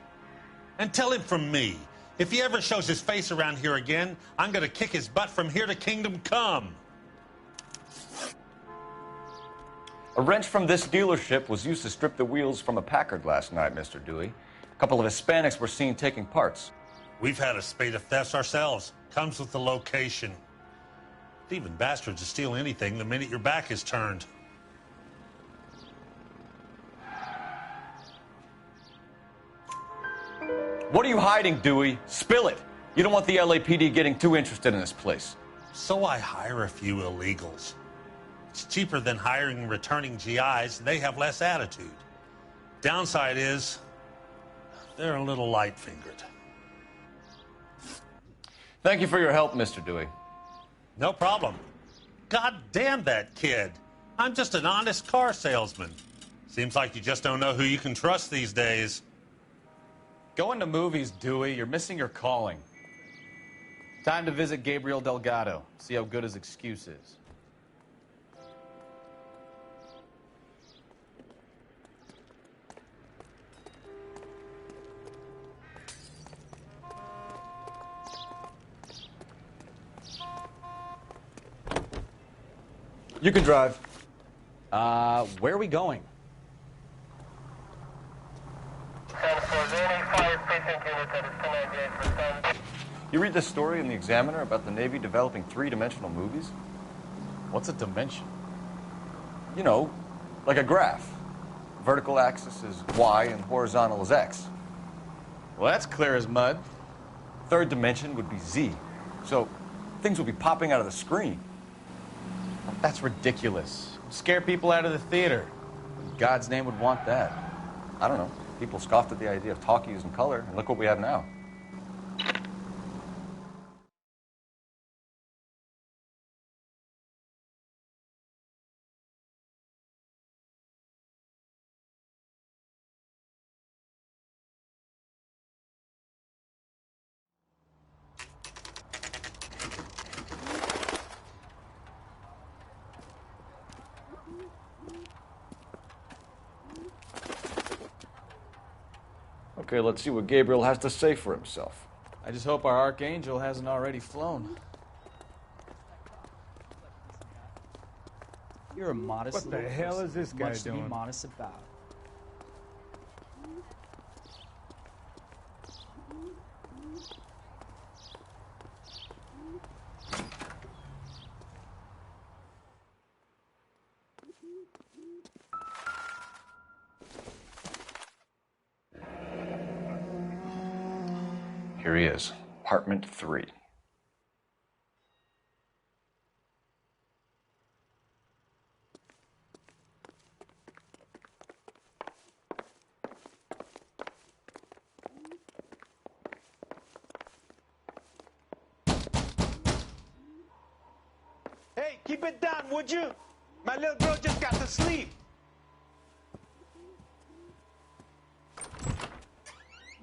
And tell him from me, if he ever shows his face around here again, I'm going to kick his butt from here to Kingdom Come. A wrench from this dealership was used to strip the wheels from a Packard last night, Mr. Dewey. A couple of Hispanics were seen taking parts. We've had a spate of thefts ourselves. Comes with the location. Thieving bastards to steal anything the minute your back is turned. What are you hiding, Dewey? Spill it. You don't want the LAPD getting too interested in this place. So I hire a few illegals. It's cheaper than hiring returning GIs, and they have less attitude. Downside is, they're a little light-fingered. Thank you for your help, Mr. Dewey. No problem. God damn that kid. I'm just an honest car salesman. Seems like you just don't know who you can trust these days. Going to movies, Dewey. You're missing your calling. Time to visit Gabriel Delgado. See how good his excuse is. You can drive. Where are we going? You read this story in the Examiner about the Navy developing three-dimensional movies? What's a dimension? You know, like a graph. Vertical axis is Y and horizontal is X. Well, that's clear as mud. Third dimension would be Z. So things would be popping out of the screen. That's ridiculous. Scare people out of the theater. In God's name would want that. I don't know. People scoffed at the idea of talkies in color, and look what we have now. Okay, let's see what Gabriel has to say for himself. I just hope our archangel hasn't already flown. You're a modest What the little hell person. is this guy Much to be doing? modest about. Here he is, apartment 3. Hey, keep it down, would you? My little girl just got to sleep.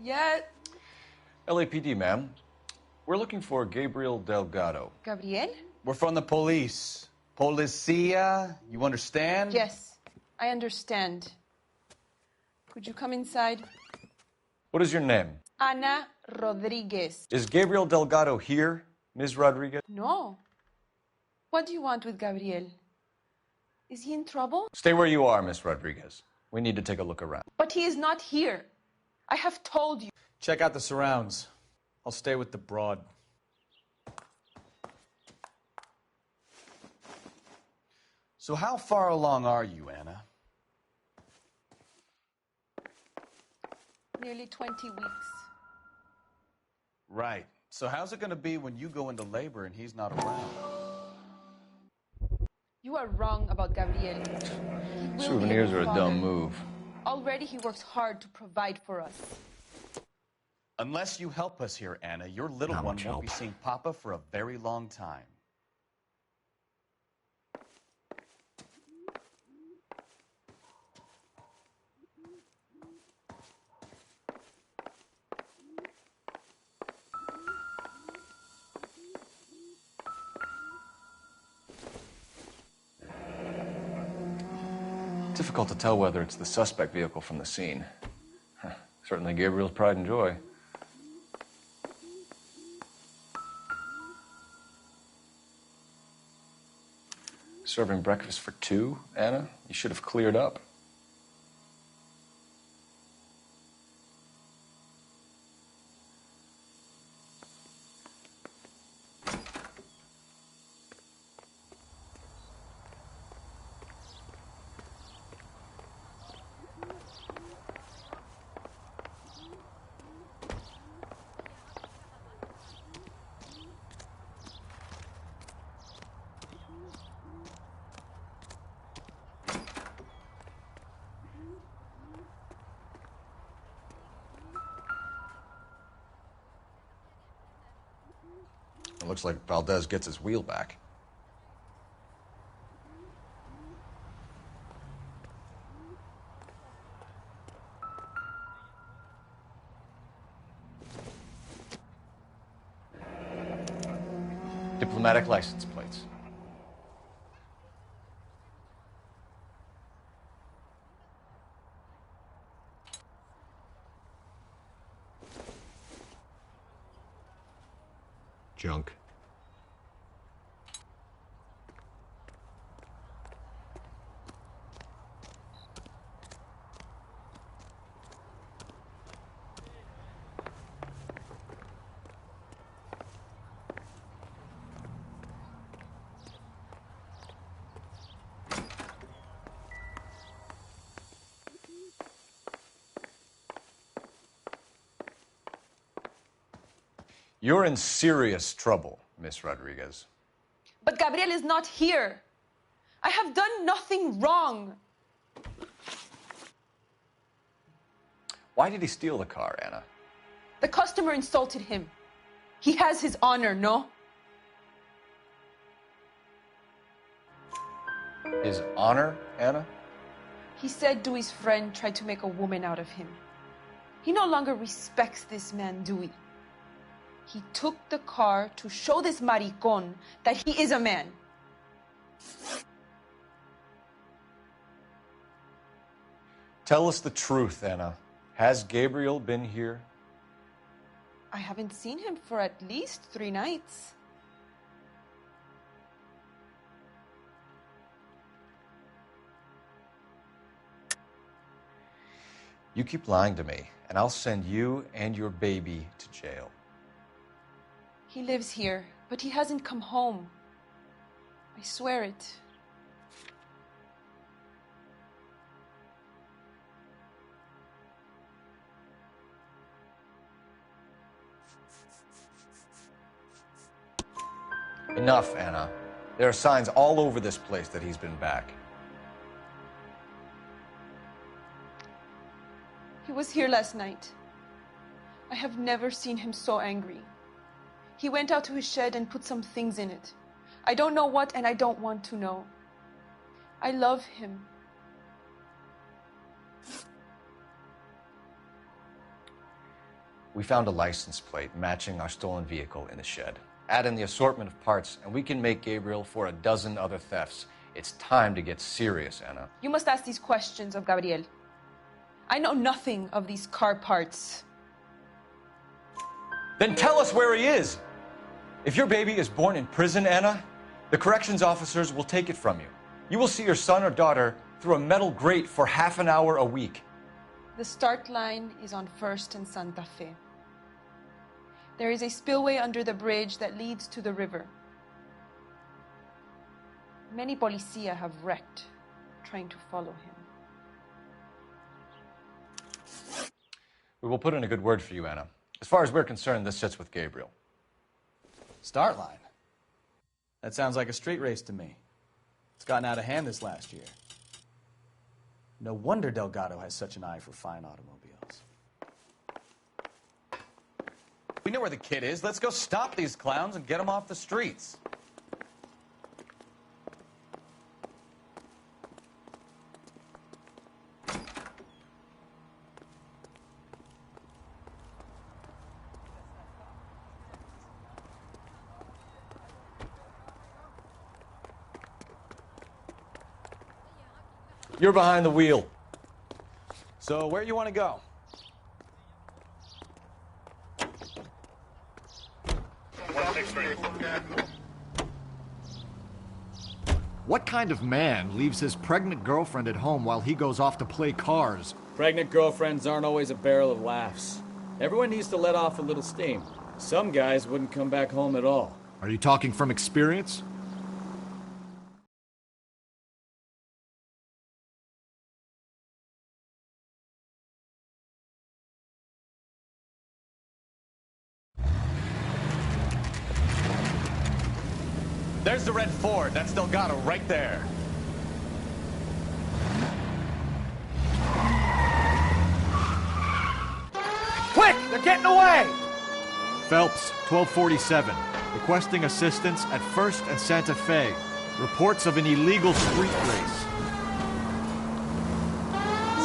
Yeah. LAPD, ma'am. We're looking for Gabriel Delgado. Gabriel? We're from the police. Policia, you understand? Yes, I understand. Could you come inside? What is your name? Ana Rodriguez. Is Gabriel Delgado here, Ms. Rodriguez? No. What do you want with Gabriel? Is he in trouble? Stay where you are, Ms. Rodriguez. We need to take a look around. But he is not here. I have told you. Check out the surrounds. I'll stay with the broad. So how far along are you, Anna? Nearly 20 weeks. Right. So how's it going to be when you go into labor and he's not around? You are wrong about Gabriel. He will Souvenirs be a are a father. dumb move. Already he works hard to provide for us. Unless you help us here, Anna, your little Not one much won't help. be seeing Papa for a very long time. Difficult to tell whether it's the suspect vehicle from the scene. Certainly Gabriel's pride and joy. Serving breakfast for two, Anna? You should have cleared up. It looks like Valdez gets his wheel back. Diplomatic license plates. Junk. You're in serious trouble, Miss Rodriguez. But Gabriel is not here. I have done nothing wrong. Why did he steal the car, Anna? The customer insulted him. He has his honor, no? His honor, Anna? He said Dewey's friend tried to make a woman out of him. He no longer respects this man, Dewey. He took the car to show this maricón that he is a man. Tell us the truth, Anna. Has Gabriel been here? I haven't seen him for at least 3 nights. You keep lying to me, and I'll send you and your baby to jail. He lives here, but he hasn't come home. I swear it. Enough, Anna. There are signs all over this place that he's been back. He was here last night. I have never seen him so angry. He went out to his shed and put some things in it. I don't know what, and I don't want to know. I love him. We found a license plate matching our stolen vehicle in the shed. Add in the assortment of parts, and we can make Gabriel for a dozen other thefts. It's time to get serious, Anna. You must ask these questions of Gabriel. I know nothing of these car parts. Then tell us where he is. If your baby is born in prison, Anna, the corrections officers will take it from you. You will see your son or daughter through a metal grate for half an hour a week. The start line is on 1st and Santa Fe. There is a spillway under the bridge that leads to the river. Many policia have wrecked trying to follow him. We will put in a good word for you, Anna. As far as we're concerned, this sits with Gabriel. Start line? That sounds like a street race to me. It's gotten out of hand this last year. No wonder Delgado has such an eye for fine automobiles. We know where the kid is. Let's go stop these clowns and get them off the streets. You're behind the wheel. So where you want to go? What kind of man leaves his pregnant girlfriend at home while he goes off to play cars? Pregnant girlfriends aren't always a barrel of laughs. Everyone needs to let off a little steam. Some guys wouldn't come back home at all. Are you talking from experience? There's the red Ford. That's Delgado right there. Quick! They're getting away! Phelps, 1247. Requesting assistance at 1st and Santa Fe. Reports of an illegal street race.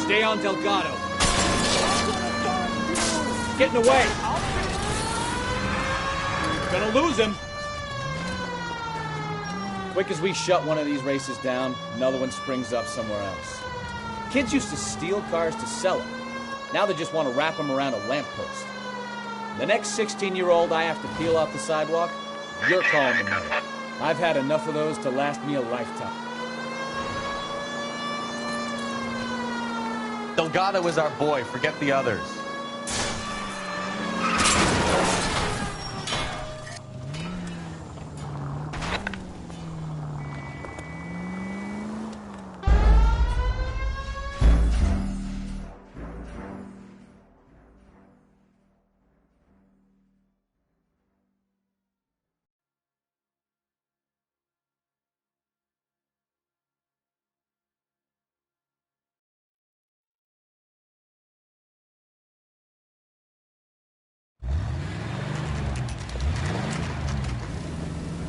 Stay on Delgado. Getting away. Gonna lose him. Quick as we shut one of these races down, another one springs up somewhere else. Kids used to steal cars to sell them. Now they just want to wrap them around a lamppost. The next 16-year-old I have to peel off the sidewalk, you're calling the mayor. I've had enough of those to last me a lifetime. Delgado is our boy. Forget the others.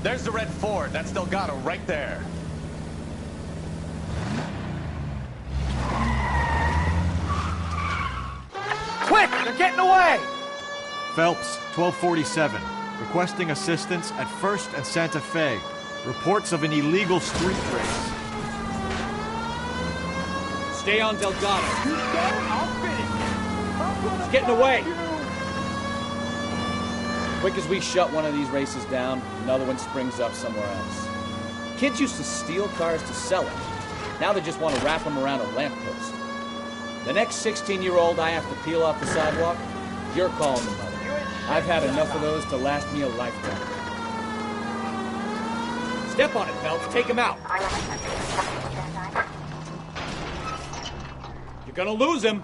There's the red Ford. That's Delgado right there. Quick! They're getting away! Phelps, 1247. Requesting assistance at 1st and Santa Fe. Reports of an illegal street race. Stay on Delgado. I'll finish. He's getting away. Quick as we shut one of these races down, another one springs up somewhere else. Kids used to steal cars to sell them. Now they just want to wrap them around a lamppost. The next 16-year-old I have to peel off the sidewalk, you're calling the mother. I've had enough of those to last me a lifetime. Step on it, Phelps. Take him out. You're gonna lose him.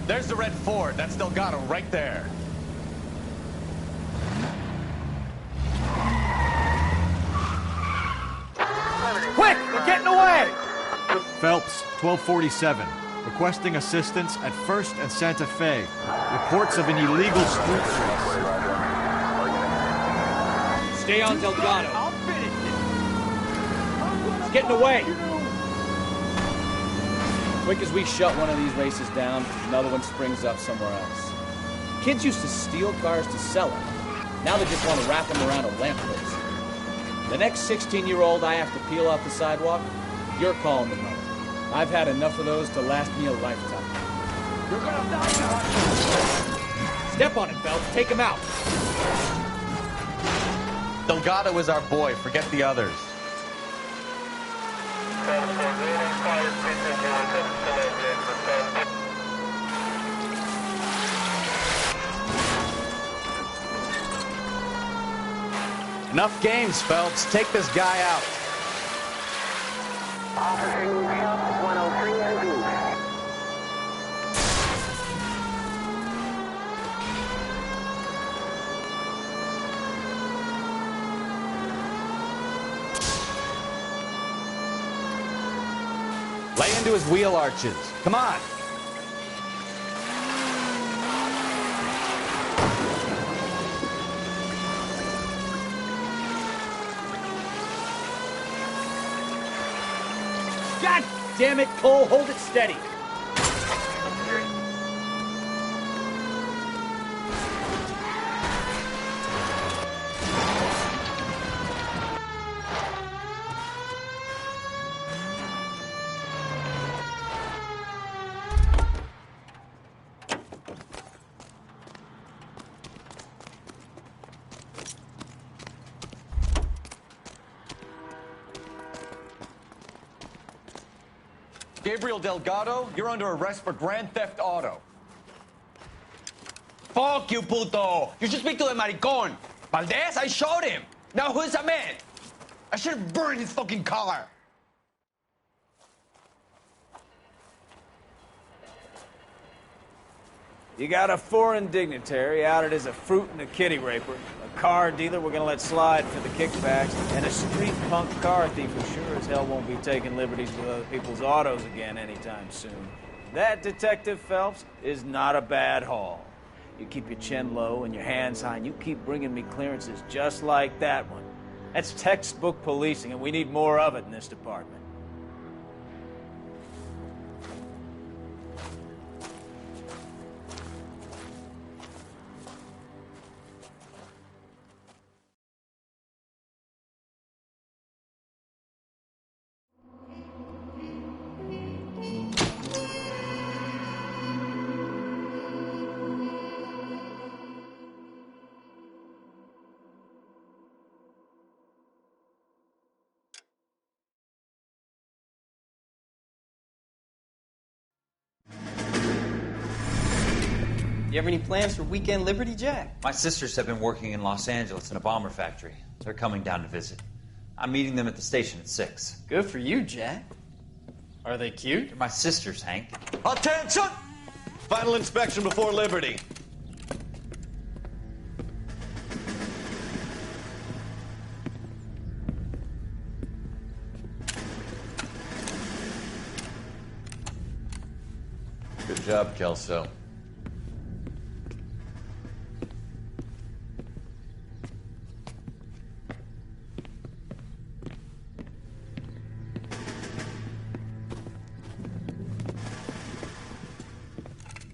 There's the red Ford. That's Delgado right there. Quick! They're getting away! Phelps, 1247. Requesting assistance at 1st and Santa Fe. Reports of an illegal street race. Stay on Delgado. I'll finish it. It's getting away. Quick as we shut one of these races down, another one springs up somewhere else. Kids used to steal cars to sell them. Now they just want to wrap them around a lamppost. The next 16-year-old I have to peel off the sidewalk, you're calling the mother. I've had enough of those to last me a lifetime. You're gonna die now. Step on it, Phelps. Take him out. Delgado is our boy. Forget the others. Enough games, Phelps. Take this guy out. Officer Phelps, 103 and Beach. Lay into his wheel arches. Come on. God damn it, Cole. Hold it steady. Gabriel Delgado, you're under arrest for grand theft auto. Fuck you, puto! You should speak to the maricon. Valdez, I showed him. Now who's the man? I should have burned his fucking car. You got a foreign dignitary outed as a fruit and a kitty raper, a car dealer we're gonna let slide for the kickbacks, and a street punk car thief who sure as hell won't be taking liberties with other people's autos again anytime soon. That, Detective Phelps, is not a bad haul. You keep your chin low and your hands high, and you keep bringing me clearances just like that one. That's textbook policing, and we need more of it in this department. You have any plans for Weekend Liberty, Jack? My sisters have been working in Los Angeles in a bomber factory. They're coming down to visit. I'm meeting them at the station at 6. Good for you, Jack. Are they cute? They're my sisters, Hank. Attention! Final inspection before Liberty. Good job, Kelso.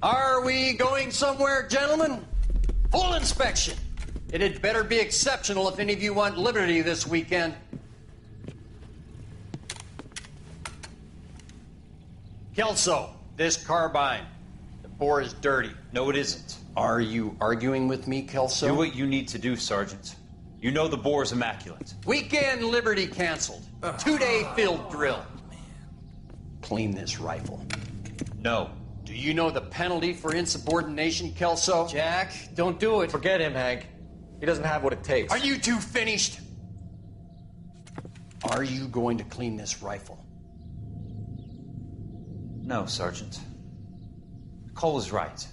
Are we going somewhere, gentlemen? Full inspection. It had better be exceptional if any of you want liberty this weekend. Kelso, this carbine. The bore is dirty. No, it isn't. Are you arguing with me, Kelso? Do what you need to do, Sergeant. You know the bore's immaculate. Weekend liberty canceled. 2-day field drill. Clean this rifle. No. Do you know the penalty for insubordination, Kelso? Jack, don't do it. Forget him, Hank. He doesn't have what it takes. Are you two finished? Are you going to clean this rifle? No, Sergeant. Cole is right.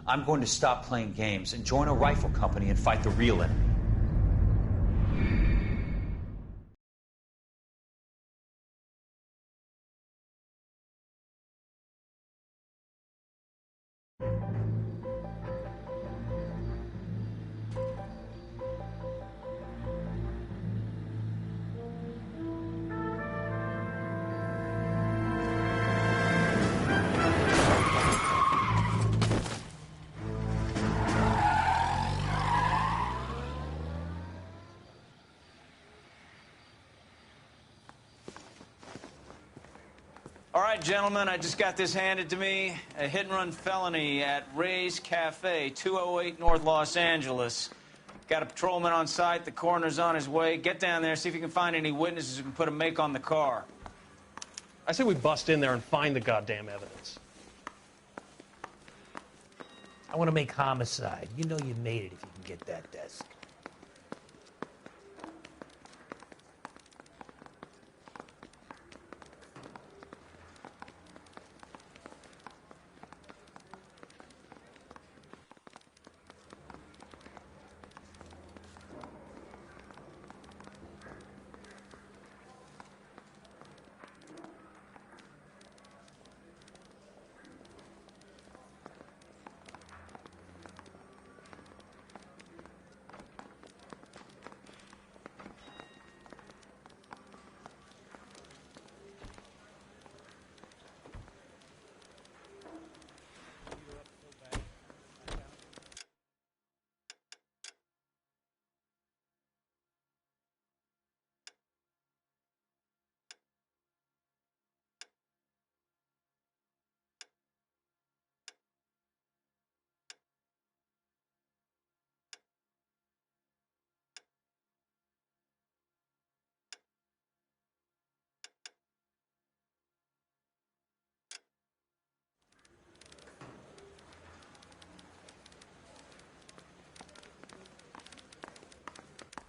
I'm going to stop playing games and join a rifle company and fight the real enemy. All right, gentlemen, I just got this handed to me. A hit-and-run felony at Ray's Cafe, 208 North Los Angeles. Got a patrolman on site. The coroner's on his way. Get down there, see if you can find any witnesses who can put a make on the car. I say we bust in there and find the goddamn evidence. I want to make homicide. You know you made it if you can get that desk.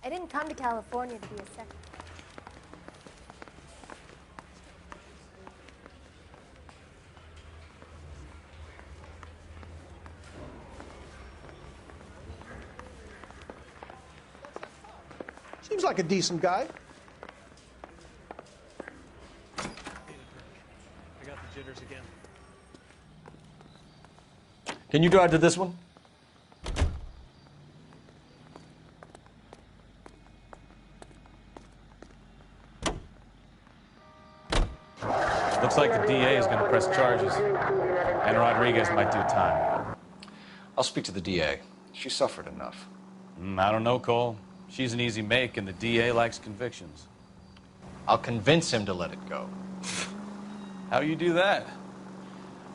I didn't come to California to be a secretary. Seems like a decent guy. I got the jitters again. Can you drive to this one? Looks like the DA is going to press charges. And Rodriguez might do time. I'll speak to the DA. She suffered enough. I don't know, Cole. She's an easy make, and the DA likes convictions. I'll convince him to let it go. How you do that?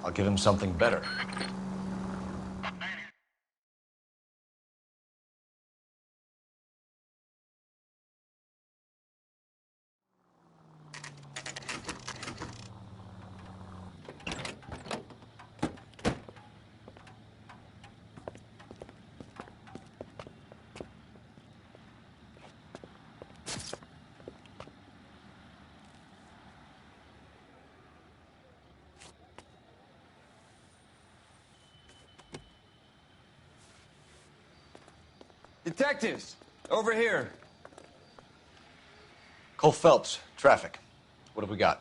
I'll give him something better. Detectives, over here. Cole Phelps, traffic. What have we got?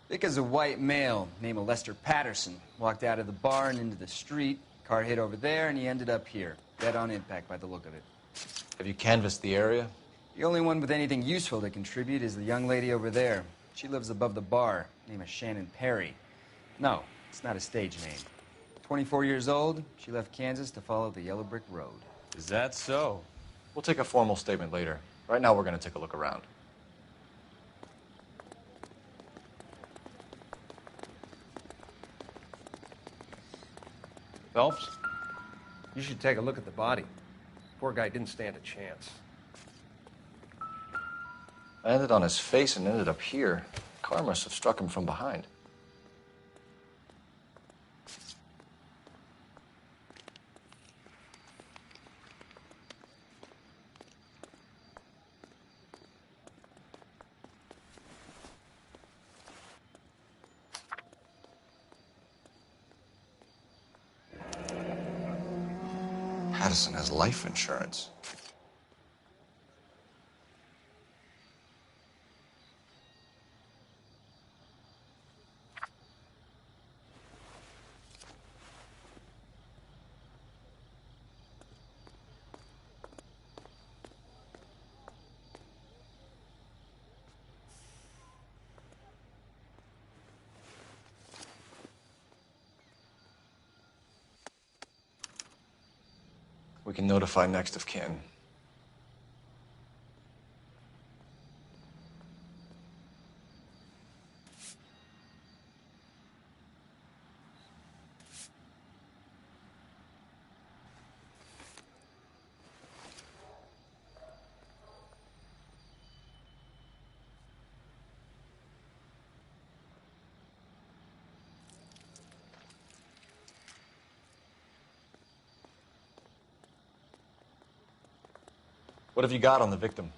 Vic is a white male named Lester Patterson. Walked out of the bar and into the street. Car hit over there, and he ended up here. Dead on impact by the look of it. Have you canvassed the area? The only one with anything useful to contribute is the young lady over there. She lives above the bar. Name is Shannon Perry. No, it's not a stage name. 24 years old, she left Kansas to follow the Yellow Brick Road. Is that so? We'll take a formal statement later. Right now, we're going to take a look around. Phelps, you should take a look at the body. Poor guy didn't stand a chance. I landed on his face and ended up here. The car must have struck him from behind. Patterson has life insurance. We can notify next of kin. What have you got on the victim?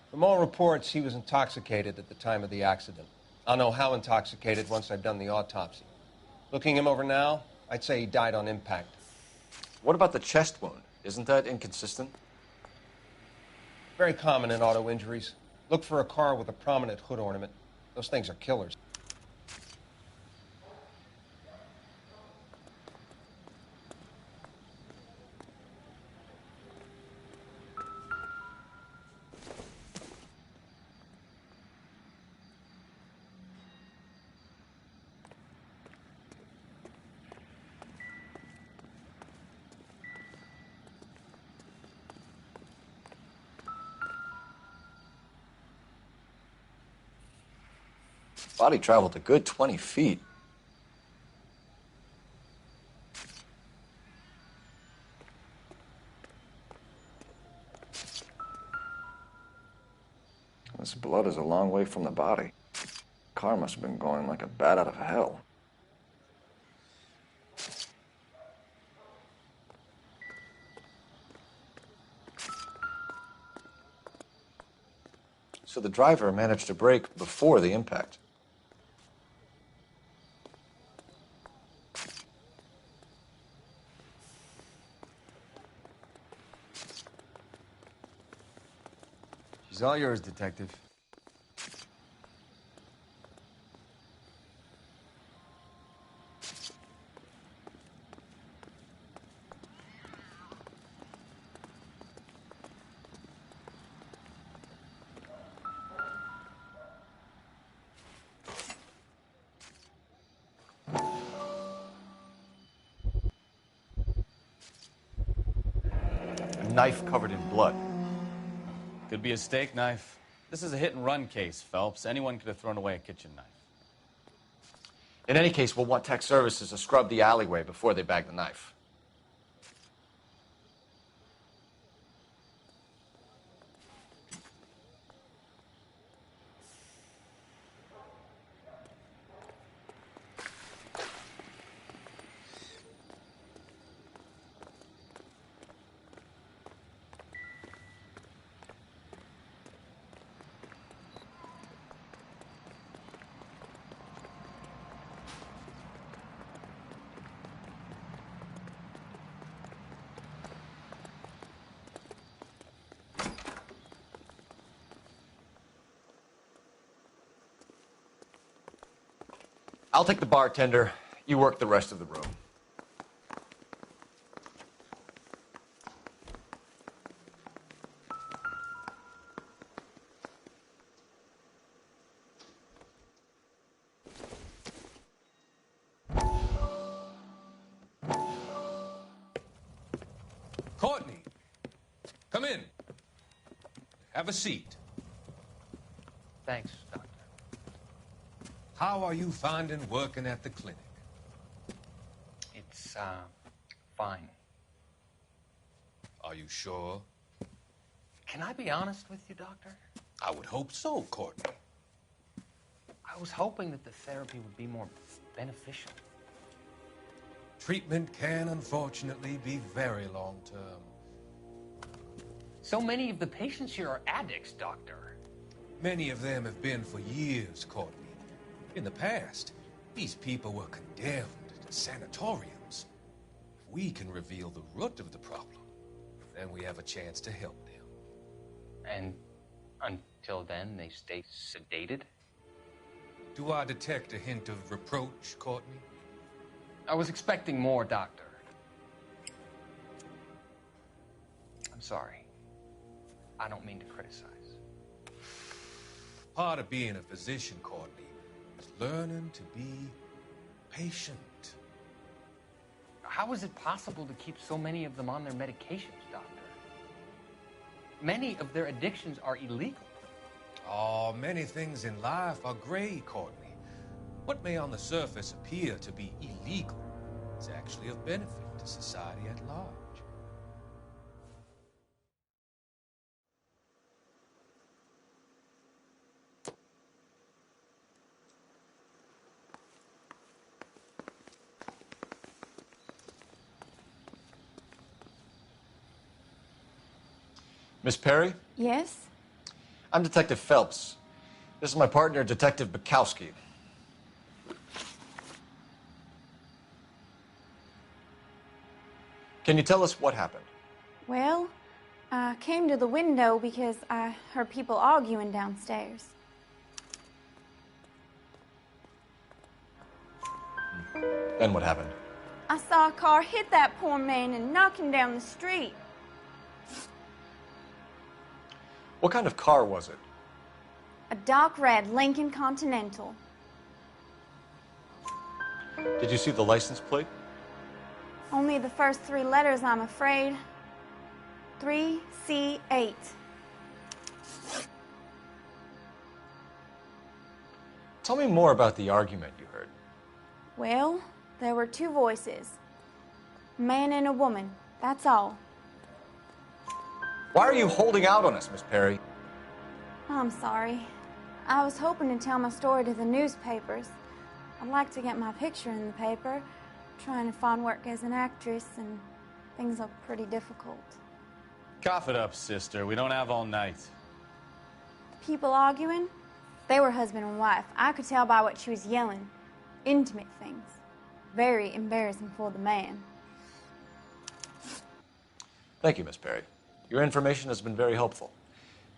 From all reports, he was intoxicated at the time of the accident. I'll know how intoxicated once I've done the autopsy. Looking him over now, I'd say he died on impact. What about the chest wound? Isn't that inconsistent? Very common in auto injuries. Look for a car with a prominent hood ornament. Those things are killers. Body traveled a good 20 feet. This blood is a long way from the body. Car must have been going like a bat out of hell. So the driver managed to brake before the impact. She's all yours, Detective. A knife covered in blood. Could be a steak knife. This is a hit-and-run case, Phelps. Anyone could have thrown away a kitchen knife. In any case, we'll want tech services to scrub the alleyway before they bag the knife. I'll take the bartender. You work the rest of the room. Courtney, come in. Have a seat. Thanks, Doctor. How are you finding working at the clinic? It's, fine. Are you sure? Can I be honest with you, Doctor? I would hope so, Courtney. I was hoping that the therapy would be more beneficial. Treatment can, unfortunately, be very long-term. So many of the patients here are addicts, Doctor. Many of them have been for years, Courtney. In the past, these people were condemned to sanatoriums. If we can reveal the root of the problem, then we have a chance to help them. And until then, they stay sedated? Do I detect a hint of reproach, Courtney? I was expecting more, Doctor. I'm sorry. I don't mean to criticize. Part of being a physician, Courtney, is learning to be patient. How is it possible to keep so many of them on their medications, Doctor? Many of their addictions are illegal. Oh, many things in life are gray, Courtney. What may on the surface appear to be illegal is actually of benefit to society at large. Miss Perry? Yes? I'm Detective Phelps. This is my partner, Detective Bukowski. Can you tell us what happened? Well, I came to the window because I heard people arguing downstairs. Then what happened? I saw a car hit that poor man and knock him down the street. What kind of car was it? A dark red Lincoln Continental. Did you see the license plate? Only the first 3 letters, I'm afraid. 3C8. Tell me more about the argument you heard. Well, there were 2 voices. A man and a woman, that's all. Why are you holding out on us, Miss Perry? I'm sorry. I was hoping to tell my story to the newspapers. I'd like to get my picture in the paper. Trying to find work as an actress, and things look pretty difficult. Cough it up, sister. We don't have all night. People arguing? They were husband and wife. I could tell by what she was yelling. Intimate things. Very embarrassing for the man. Thank you, Miss Perry. Your information has been very helpful.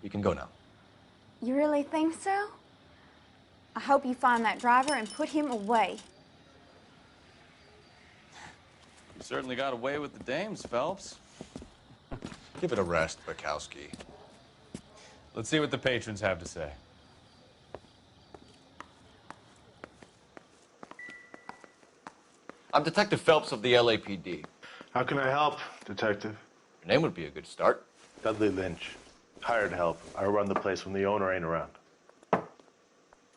You can go now. You really think so? I hope you find that driver and put him away. You certainly got away with the dames, Phelps. Give it a rest, Bukowski. Let's see what the patrons have to say. I'm Detective Phelps of the LAPD. How can I help, Detective? Your name would be a good start. Dudley Lynch. Hired help. I run the place when the owner ain't around.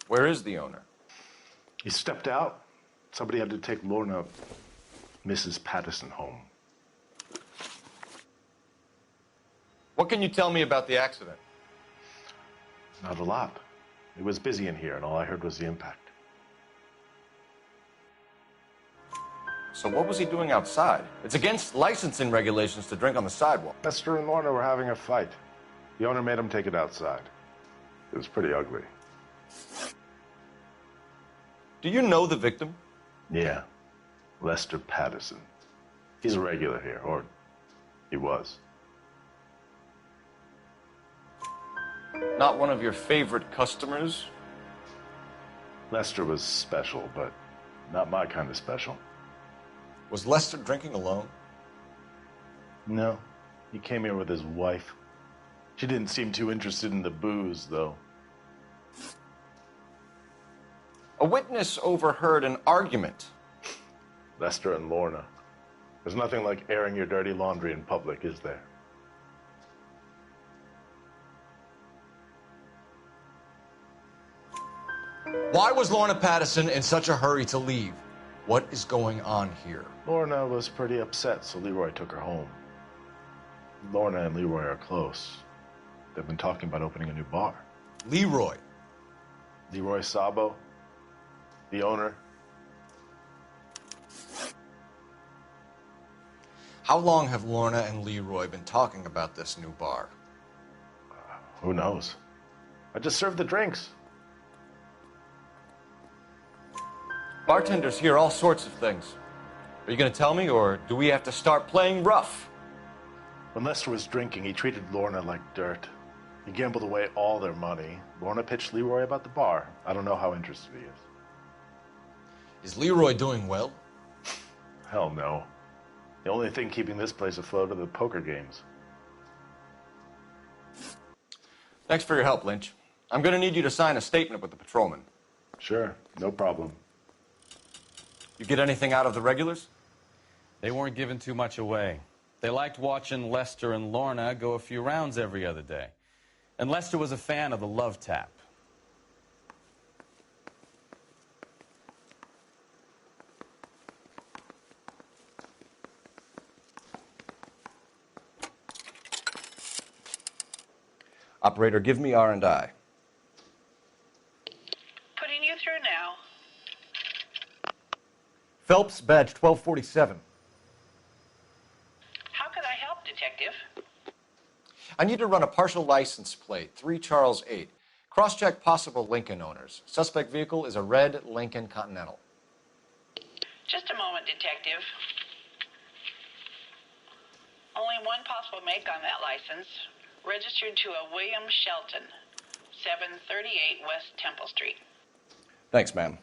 Where is the owner? He stepped out. Somebody had to take Lorna, Mrs. Patterson, home. What can you tell me about the accident? Not a lot. It was busy in here, and all I heard was the impact. So what was he doing outside? It's against licensing regulations to drink on the sidewalk. Lester and Lorna were having a fight. The owner made him take it outside. It was pretty ugly. Do you know the victim? Yeah. Lester Patterson. He's a regular here, or he was. Not one of your favorite customers? Lester was special, but not my kind of special. Was Lester drinking alone? No. He came here with his wife. She didn't seem too interested in the booze, though. A witness overheard an argument. Lester and Lorna. There's nothing like airing your dirty laundry in public, is there? Why was Lorna Patterson in such a hurry to leave? What is going on here? Lorna was pretty upset, so Leroy took her home. Lorna and Leroy are close. They've been talking about opening a new bar. Leroy? Leroy Sabo, the owner. How long have Lorna and Leroy been talking about this new bar? Who knows? I just served the drinks. Bartenders hear all sorts of things. Are you going to tell me, or do we have to start playing rough? When Lester was drinking, he treated Lorna like dirt. He gambled away all their money. Lorna pitched Leroy about the bar. I don't know how interested he is. Is Leroy doing well? Hell no. The only thing keeping this place afloat are the poker games. Thanks for your help, Lynch. I'm going to need you to sign a statement with the patrolman. Sure, no problem. You get anything out of the regulars? They weren't giving too much away. They liked watching Lester and Lorna go a few rounds every other day. And Lester was a fan of the love tap. Operator, give me R&I. Putting you through now. Phelps, badge 1247. How can I help, Detective? I need to run a partial license plate, 3 Charles 8. Cross-check possible Lincoln owners. Suspect vehicle is a red Lincoln Continental. Just a moment, Detective. Only one possible make on that license. Registered to a William Shelton, 738 West Temple Street. Thanks, ma'am.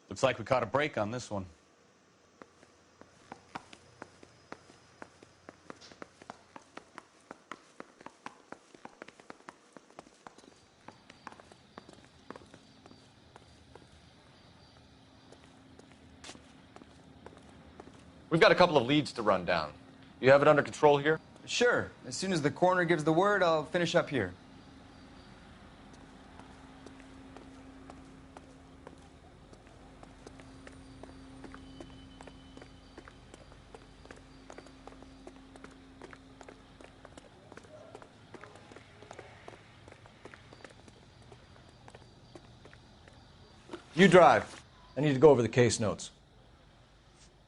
Looks like we caught a break on this one. We've got a couple of leads to run down. You have it under control here? Sure. As soon as the coroner gives the word, I'll finish up here. You drive. I need to go over the case notes.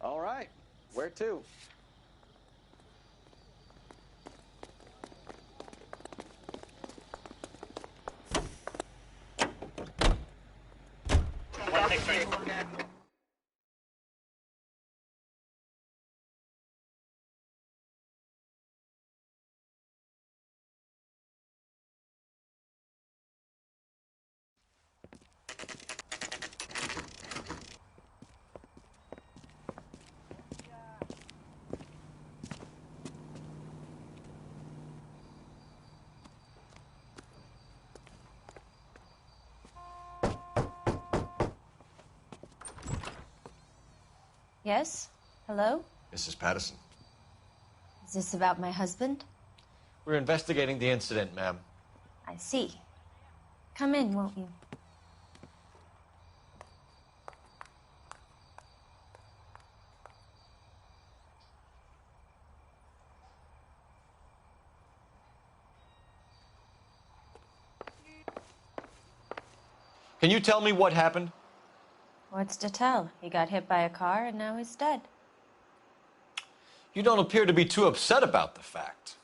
All right. Where to? Yes? Hello? Mrs. Patterson. Is this about my husband? We're investigating the incident, ma'am. I see. Come in, won't you? Can you tell me what happened? What's to tell? He got hit by a car and now he's dead. You don't appear to be too upset about the fact.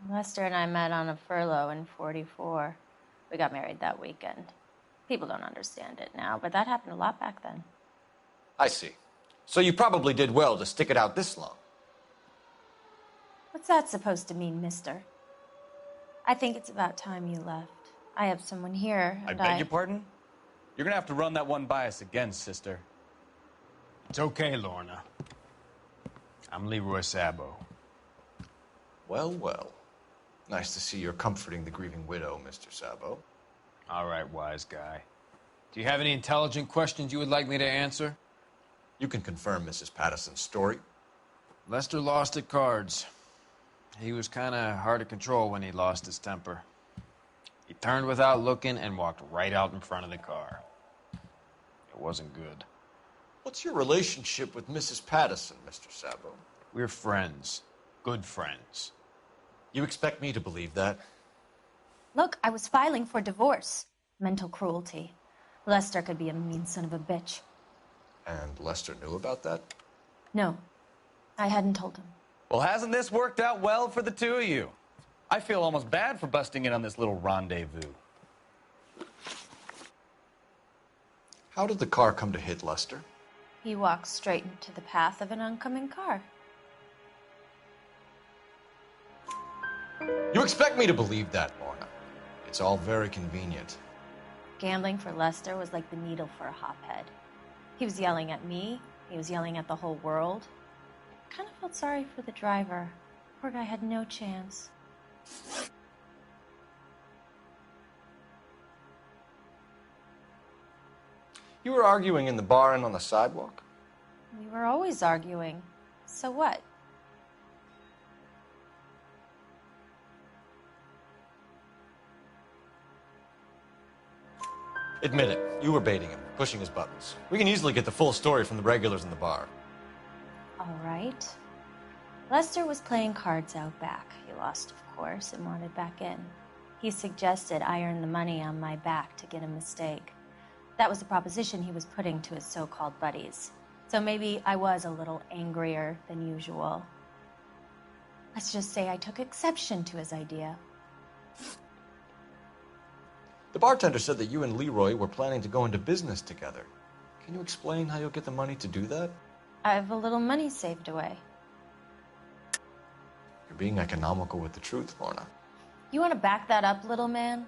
Lester and I met on a furlough in '44. We got married that weekend. People don't understand it now, but that happened a lot back then. I see. So you probably did well to stick it out this long. What's that supposed to mean, mister? I think it's about time you left. I have someone here, I and beg your pardon? You're gonna have to run that one by us again, sister. It's okay, Lorna. I'm Leroy Sabo. Well, well. Nice to see you're comforting the grieving widow, Mr. Sabo. All right, wise guy. Do you have any intelligent questions you would like me to answer? You can confirm Mrs. Patterson's story. Lester lost at cards. He was kind of hard to control when he lost his temper. He turned without looking and walked right out in front of the car. It wasn't good. What's your relationship with Mrs. Patterson, Mr. Sabo? We're friends. Good friends. You expect me to believe that? Look, I was filing for divorce. Mental cruelty. Lester could be a mean son of a bitch. And Lester knew about that? No, I hadn't told him. Well, hasn't this worked out well for the two of you? I feel almost bad for busting in on this little rendezvous. How did the car come to hit Lester? He walked straight into the path of an oncoming car. You expect me to believe that, Lorna? It's all very convenient. Gambling for Lester was like the needle for a hophead. He was yelling at me. He was yelling at the whole world. I kind of felt sorry for the driver. Poor guy had no chance. You were arguing in the bar and on the sidewalk? We were always arguing. So what? Admit it. You were baiting him, pushing his buttons. We can easily get the full story from the regulars in the bar. All right. Lester was playing cards out back. He lost, of course, and wanted back in. He suggested I earn the money on my back to get a mistake. That was the proposition he was putting to his so-called buddies. So maybe I was a little angrier than usual. Let's just say I took exception to his idea. The bartender said that you and Leroy were planning to go into business together. Can you explain how you'll get the money to do that? I have a little money saved away. You're being economical with the truth, Lorna. You want to back that up, little man?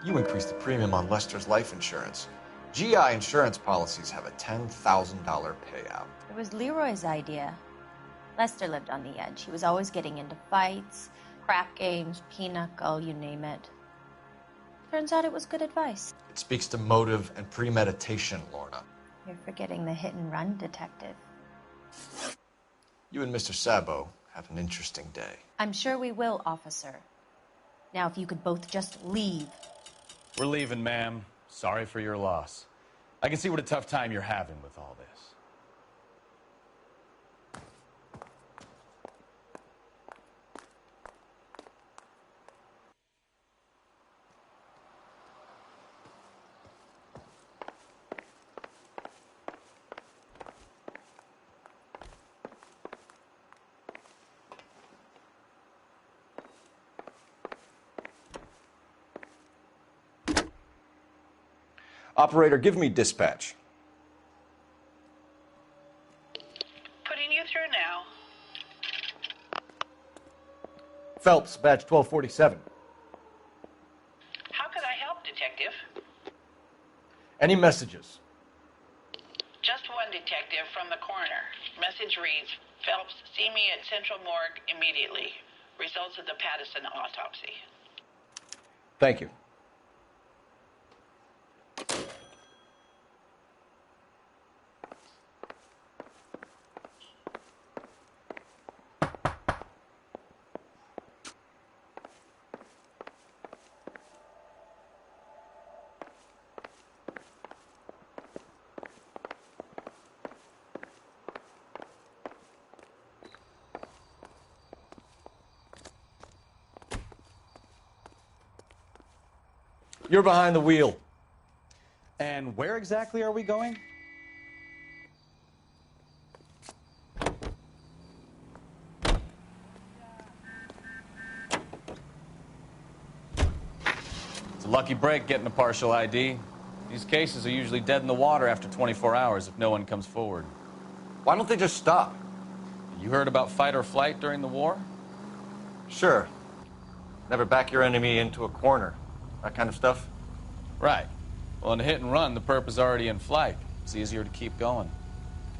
You increased the premium on Lester's life insurance. GI insurance policies have a $10,000 payout. It was Leroy's idea. Lester lived on the edge. He was always getting into fights, crap games, pinochle, you name it. Turns out it was good advice. It speaks to motive and premeditation, Lorna. You're forgetting the hit-and-run detective. You and Mr. Sabo have an interesting day. I'm sure we will, officer. Now, if you could both just leave. We're leaving, ma'am. Sorry for your loss. I can see what a tough time you're having with all this. Operator, give me dispatch. Putting you through now. Phelps, badge 1247. How could I help, Detective? Any messages? Just one detective from the coroner. Message reads, Phelps, see me at Central Morgue immediately. Results of the Pattison autopsy. Thank you. You're behind the wheel. And where exactly are we going? It's a lucky break getting a partial ID. These cases are usually dead in the water after 24 hours if no one comes forward. Why don't they just stop? You heard about fight or flight during the war? Sure. Never back your enemy into a corner. That kind of stuff? Right. Well, in a hit and run, the perp is already in flight. It's easier to keep going.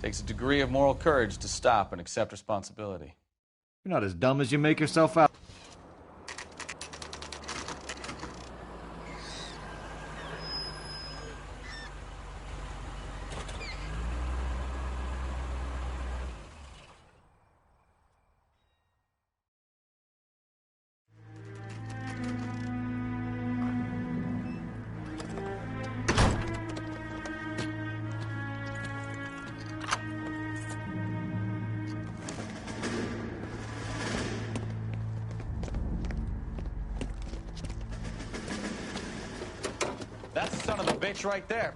Takes a degree of moral courage to stop and accept responsibility. You're not as dumb as you make yourself out. That's the son of a bitch right there.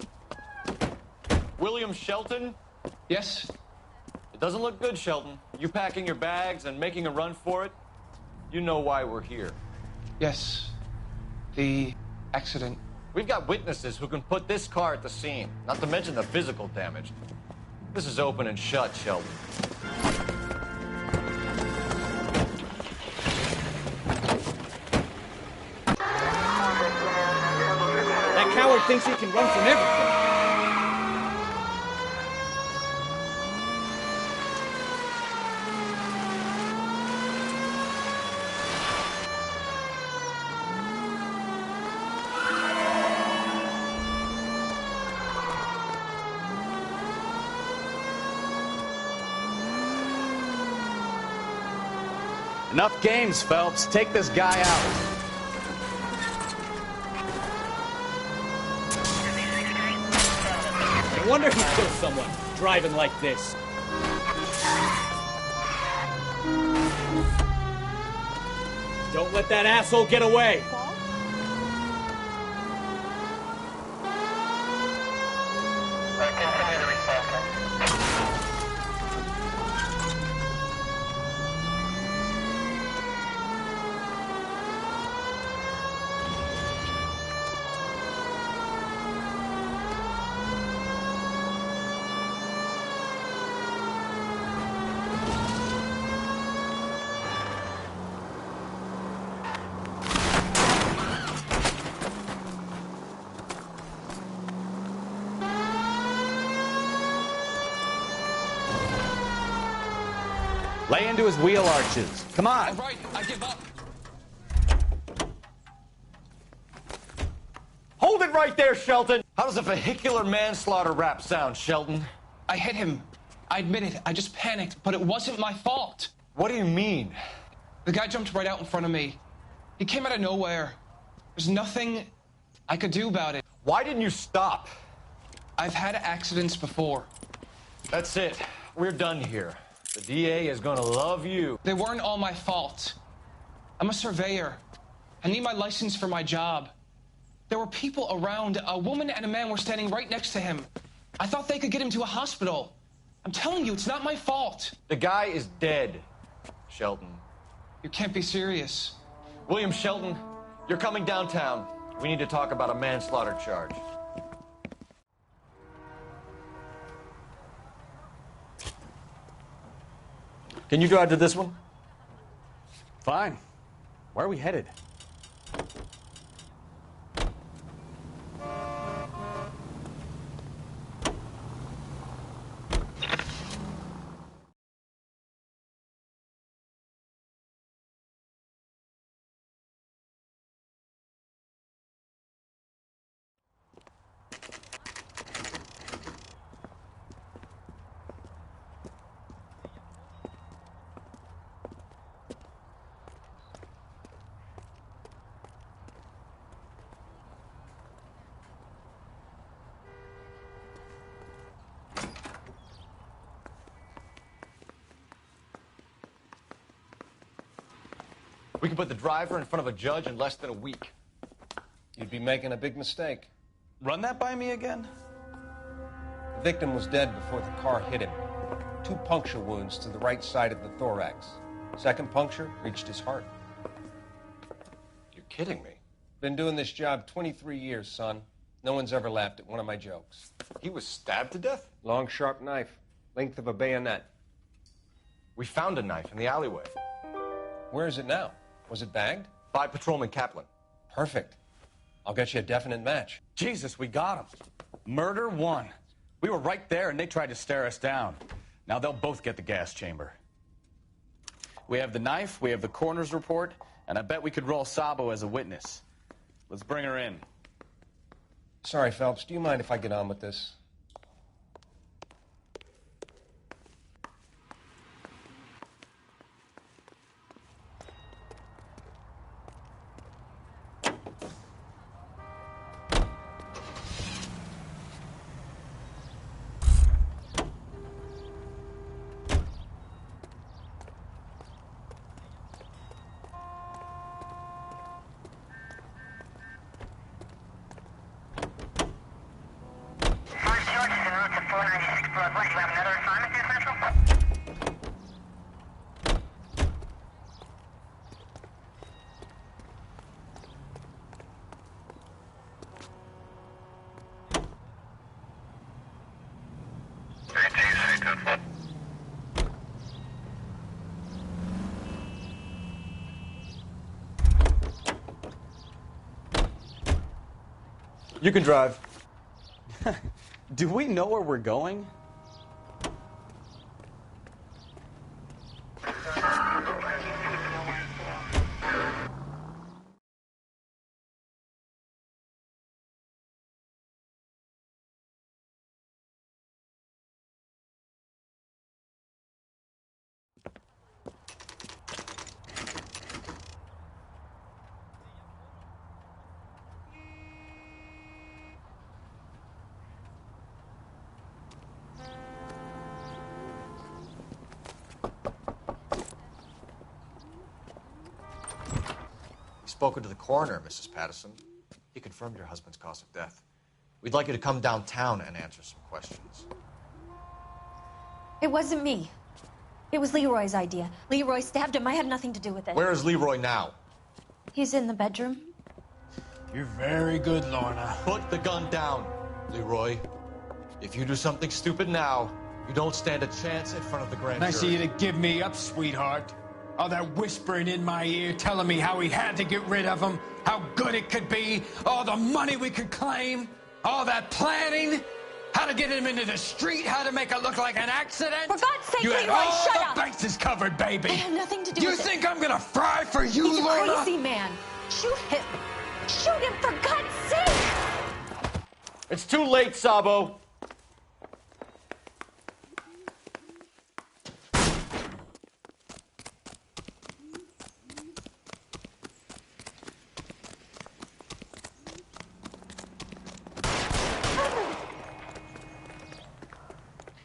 William Shelton? Yes? It doesn't look good, Shelton. You packing your bags and making a run for it? You know why we're here. Yes. The accident. We've got witnesses who can put this car at the scene, not to mention the physical damage. This is open and shut, Shelton. That coward thinks he can run from everything. Enough games, Phelps. Take this guy out. No wonder he killed someone, driving like this. Don't let that asshole get away. Lay into his wheel arches. Come on. All right, I give up. Hold it right there, Shelton! How does a vehicular manslaughter rap sound, Shelton? I hit him. I admit it. I just panicked, but it wasn't my fault. What do you mean? The guy jumped right out in front of me. He came out of nowhere. There's nothing I could do about it. Why didn't you stop? I've had accidents before. That's it. We're done here. The DA is gonna love you. They weren't all my fault. I'm a surveyor. I need my license for my job. There were people around. A woman and a man were standing right next to him. I thought they could get him to a hospital. I'm telling you, it's not my fault. The guy is dead, Shelton. You can't be serious. William Shelton, you're coming downtown. We need to talk about a manslaughter charge. Can you drive to this one? Fine. Where are we headed? We can put the driver in front of a judge in less than a week. You'd be making a big mistake. Run that by me again? The victim was dead before the car hit him. 2 puncture wounds to the right side of the thorax. Second puncture reached his heart. You're kidding me. Been doing this job 23 years, son. No one's ever laughed at one of my jokes. He was stabbed to death? Long, sharp knife. Length of a bayonet. We found a knife in the alleyway. Where is it now? Was it bagged? By Patrolman Kaplan. Perfect. I'll get you a definite match. Jesus, we got him. Murder 1. We were right there and they tried to stare us down. Now they'll both get the gas chamber. We have the knife, we have the coroner's report, and I bet we could roll Sabo as a witness. Let's bring her in. Sorry, Phelps. Do you mind if I get on with this? You can drive. Do we know where we're going? Spoken to the coroner, Mrs. Patterson. He confirmed your husband's cause of death. We'd like you to come downtown and answer some questions. It wasn't me. It was Leroy's idea. Leroy stabbed him. I had nothing to do with it. Where is Leroy now? He's in the bedroom. You're very good, Lorna. Put the gun down, Leroy. If you do something stupid now, you don't stand a chance in front of the grand jury. Nice of you to give me up, sweetheart. All that whispering in my ear telling me how he had to get rid of him, how good it could be, all the money we could claim, all that planning, how to get him into the street, how to make it look like an accident. For God's sake, you had Leroy, all shut the up. bases covered, baby. I have nothing to do you with it. You think I'm gonna fry for you, He's Lorna? a crazy man. Shoot him. Shoot him, for God's sake. It's too late, Sabo.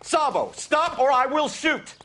Sabo, stop or I will shoot!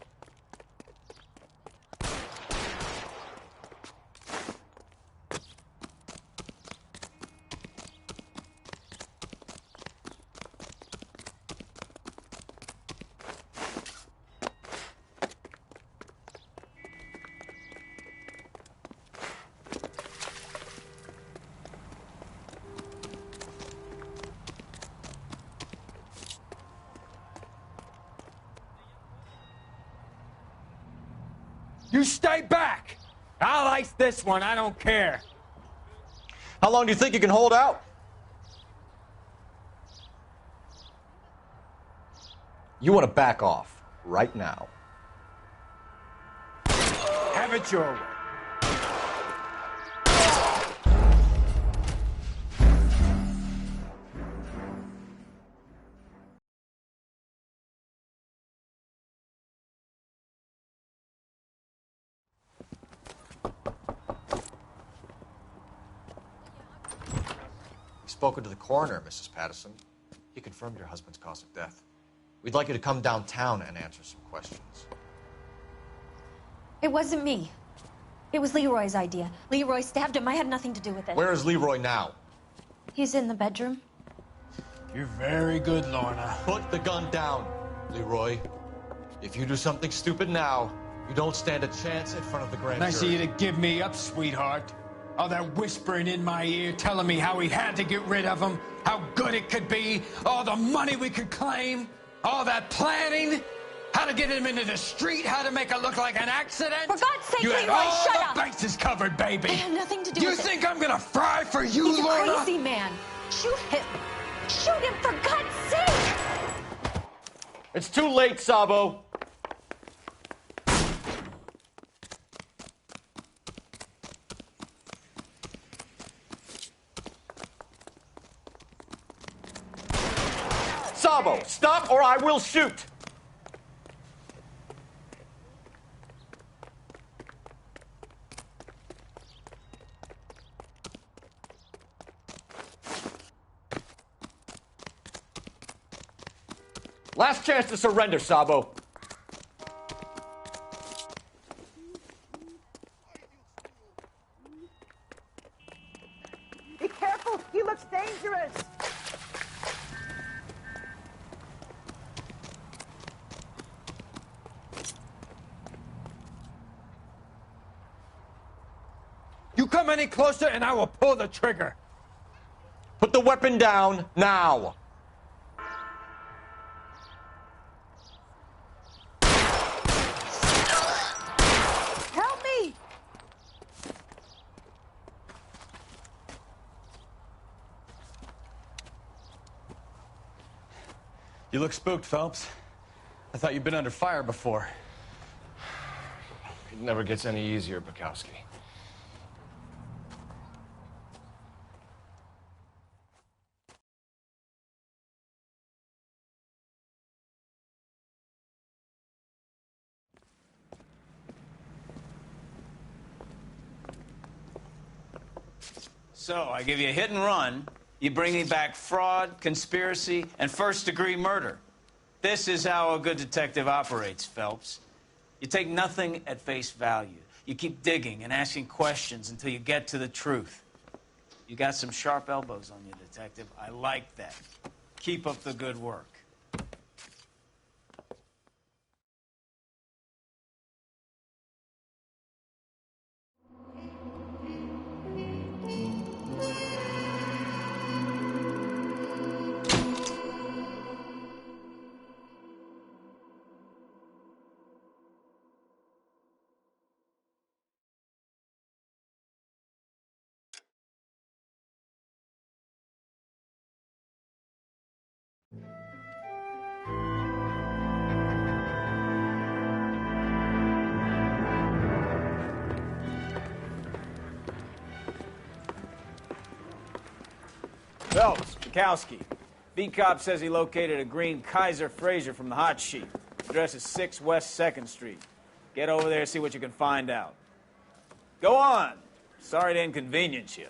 You stay back! I'll ice this one, I don't care. How long do you think you can hold out? You want to back off right now. Have it your way. Spoken to the coroner, Mrs. Patterson. He confirmed your husband's cause of death. We'd like you to come downtown and answer some questions. It wasn't me. It was Leroy's idea. Leroy stabbed him. I had nothing to do with it. Where is Leroy now? He's in the bedroom. You're very good, Lorna. Put the gun down, Leroy. If you do something stupid now, you don't stand a chance in front of the grand Nice of jury. you to give me up, sweetheart. All that whispering in my ear telling me how he had to get rid of him, how good it could be, all the money we could claim, all that planning, how to get him into the street, how to make it look like an accident. For God's sake, you had Leroy, all shut the up. bases covered, baby. I have nothing to do you with it. You think I'm gonna fry for you, He's Lorna? a crazy man. Shoot him. Shoot him, for God's sake. It's too late, Sabo. Sabo, stop or I will shoot! Last chance to surrender, Sabo. Be careful! He looks dangerous! You come any closer and I will pull the trigger. Put the weapon down now. Help me! You look spooked, Phelps. I thought you'd been under fire before. It never gets any easier, Bukowski. So, I give you a hit and run. You bring me back fraud, conspiracy, and first-degree murder. This is how a good detective operates, Phelps. You take nothing at face value. You keep digging and asking questions until you get to the truth. You got some sharp elbows on you, Detective. I like that. Keep up the good work. Phelps, Bukowski. Beat cop says he located a green Kaiser Fraser from the hot sheet. Address is 6 West 2nd Street. Get over there, see what you can find out. Go on. Sorry to inconvenience you.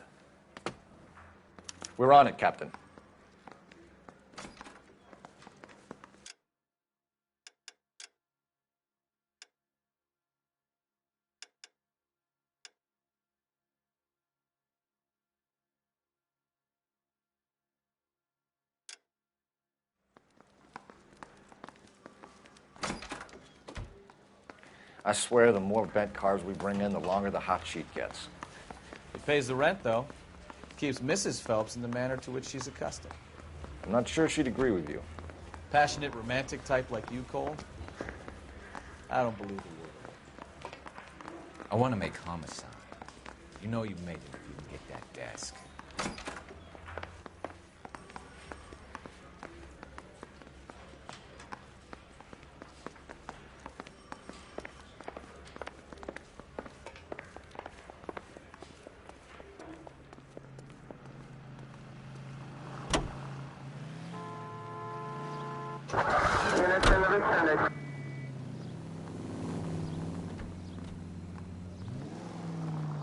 We're on it, Captain. I swear the more bent cars we bring in, the longer the hot sheet gets. It pays the rent, though. Keeps Mrs. Phelps in the manner to which she's accustomed. I'm not sure she'd agree with you. Passionate, romantic type like you, Cole? I don't believe a word. I want to make homicide. You know you made it if you can get that desk.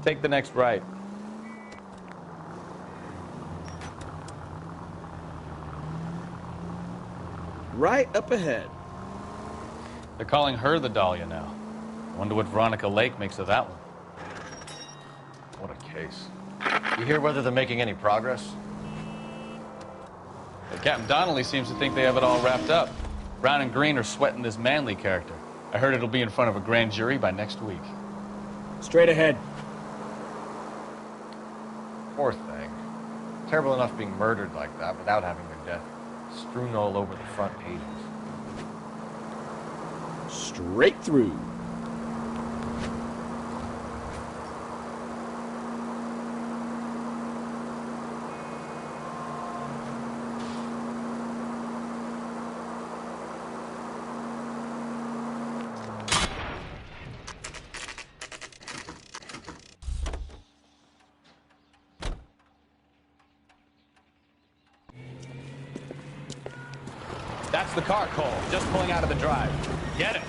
Take the next right. Right up ahead. They're calling her the Dahlia now. Wonder what Veronica Lake makes of that one. What a case. You hear whether they're making any progress? Captain Donnelly seems to think they have it all wrapped up. Brown and Green are sweating this Manley character. I heard it'll be in front of a grand jury by next week. Straight ahead. Poor thing. Terrible enough being murdered like that without having their death strewn all over the front pages. Straight through. That's the car, Cole. Just pulling out of the drive. Get it.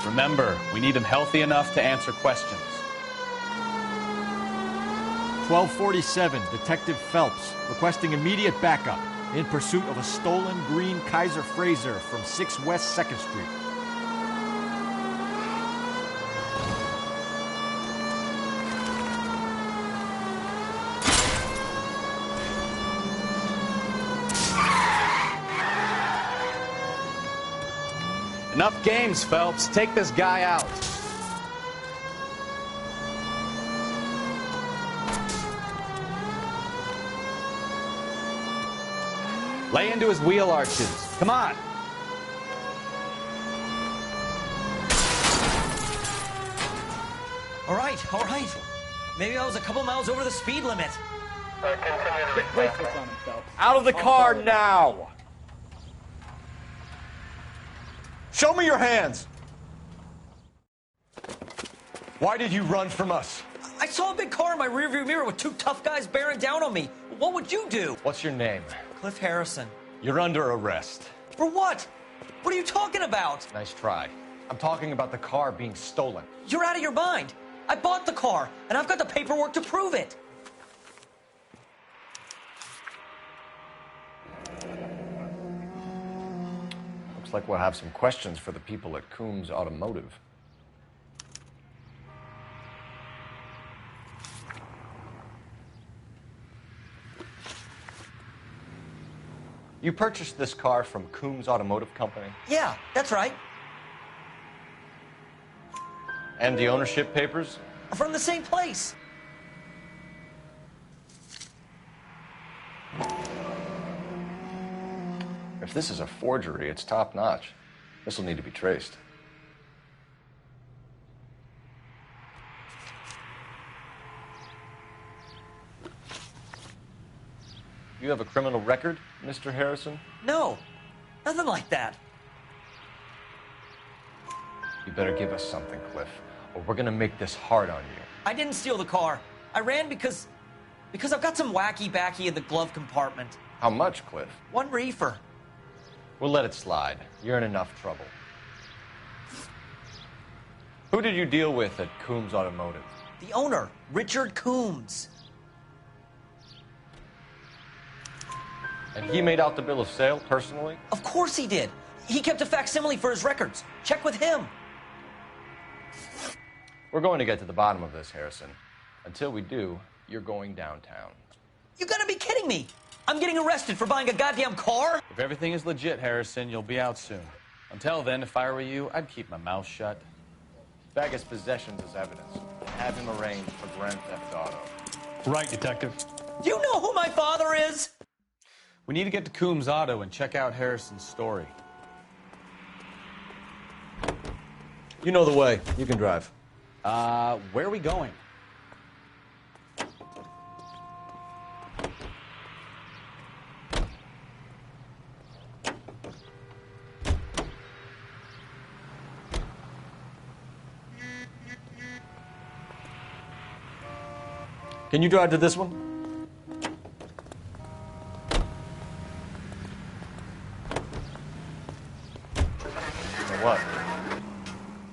Remember, we need him healthy enough to answer questions. 1247, Detective Phelps, requesting immediate backup in pursuit of a stolen green Kaiser Fraser from 6 West 2nd Street. Enough games, Phelps. Take this guy out. Lay into his wheel arches. Come on. All right. Maybe I was a couple miles over the speed limit. Bracelets on him, Phelps. Out of the car now! Show me your hands! Why did you run from us? I saw a big car in my rearview mirror with two tough guys bearing down on me. What would you do? What's your name? Cliff Harrison. You're under arrest. For what? What are you talking about? Nice try. I'm talking about the car being stolen. You're out of your mind. I bought the car, and I've got the paperwork to prove it. Looks like we'll have some questions for the people at Coombs Automotive. You purchased this car from Coombs Automotive Company? Yeah, that's right. And the ownership papers? From the same place. If this is a forgery, it's top-notch. This will need to be traced. You have a criminal record, Mr. Harrison? No, nothing like that. You better give us something, Cliff, or we're gonna make this hard on you. I didn't steal the car. I ran because I've got some wacky-backy in the glove compartment. How much, Cliff? 1 reefer. We'll let it slide. You're in enough trouble. Who did you deal with at Coombs Automotive? The owner, Richard Coombs. And he made out the bill of sale personally? Of course he did. He kept a facsimile for his records. Check with him. We're going to get to the bottom of this, Harrison. Until we do, you're going downtown. You gotta be kidding me. I'm getting arrested for buying a goddamn car? If everything is legit, Harrison, you'll be out soon. Until then, if I were you, I'd keep my mouth shut. Bag his possessions as evidence and have him arraigned for grand theft auto. Right, Detective. Do you know who my father is? We need to get to Coombs Auto and check out Harrison's story. You know the way. You can drive. Where are we going? Can you drive to this one? You know what?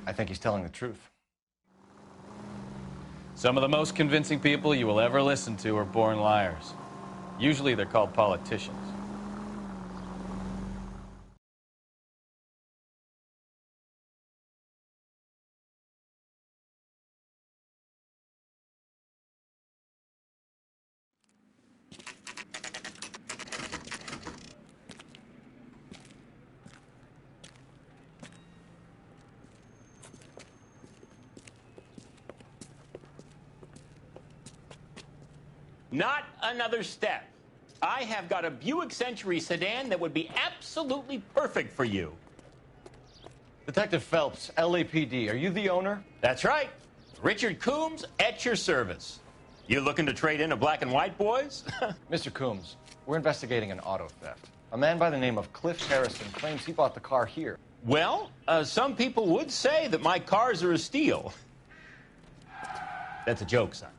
I think he's telling the truth. Some of the most convincing people you will ever listen to are born liars. Usually they're called politicians. Not another step. I have got a Buick Century sedan that would be absolutely perfect for you. Detective Phelps, LAPD, are you the owner? That's right. Richard Coombs at your service. You looking to trade in a black and white, boys? Mr. Coombs, we're investigating an auto theft. A man by the name of Cliff Harrison claims he bought the car here. Well, some people would say that my cars are a steal. That's a joke, son.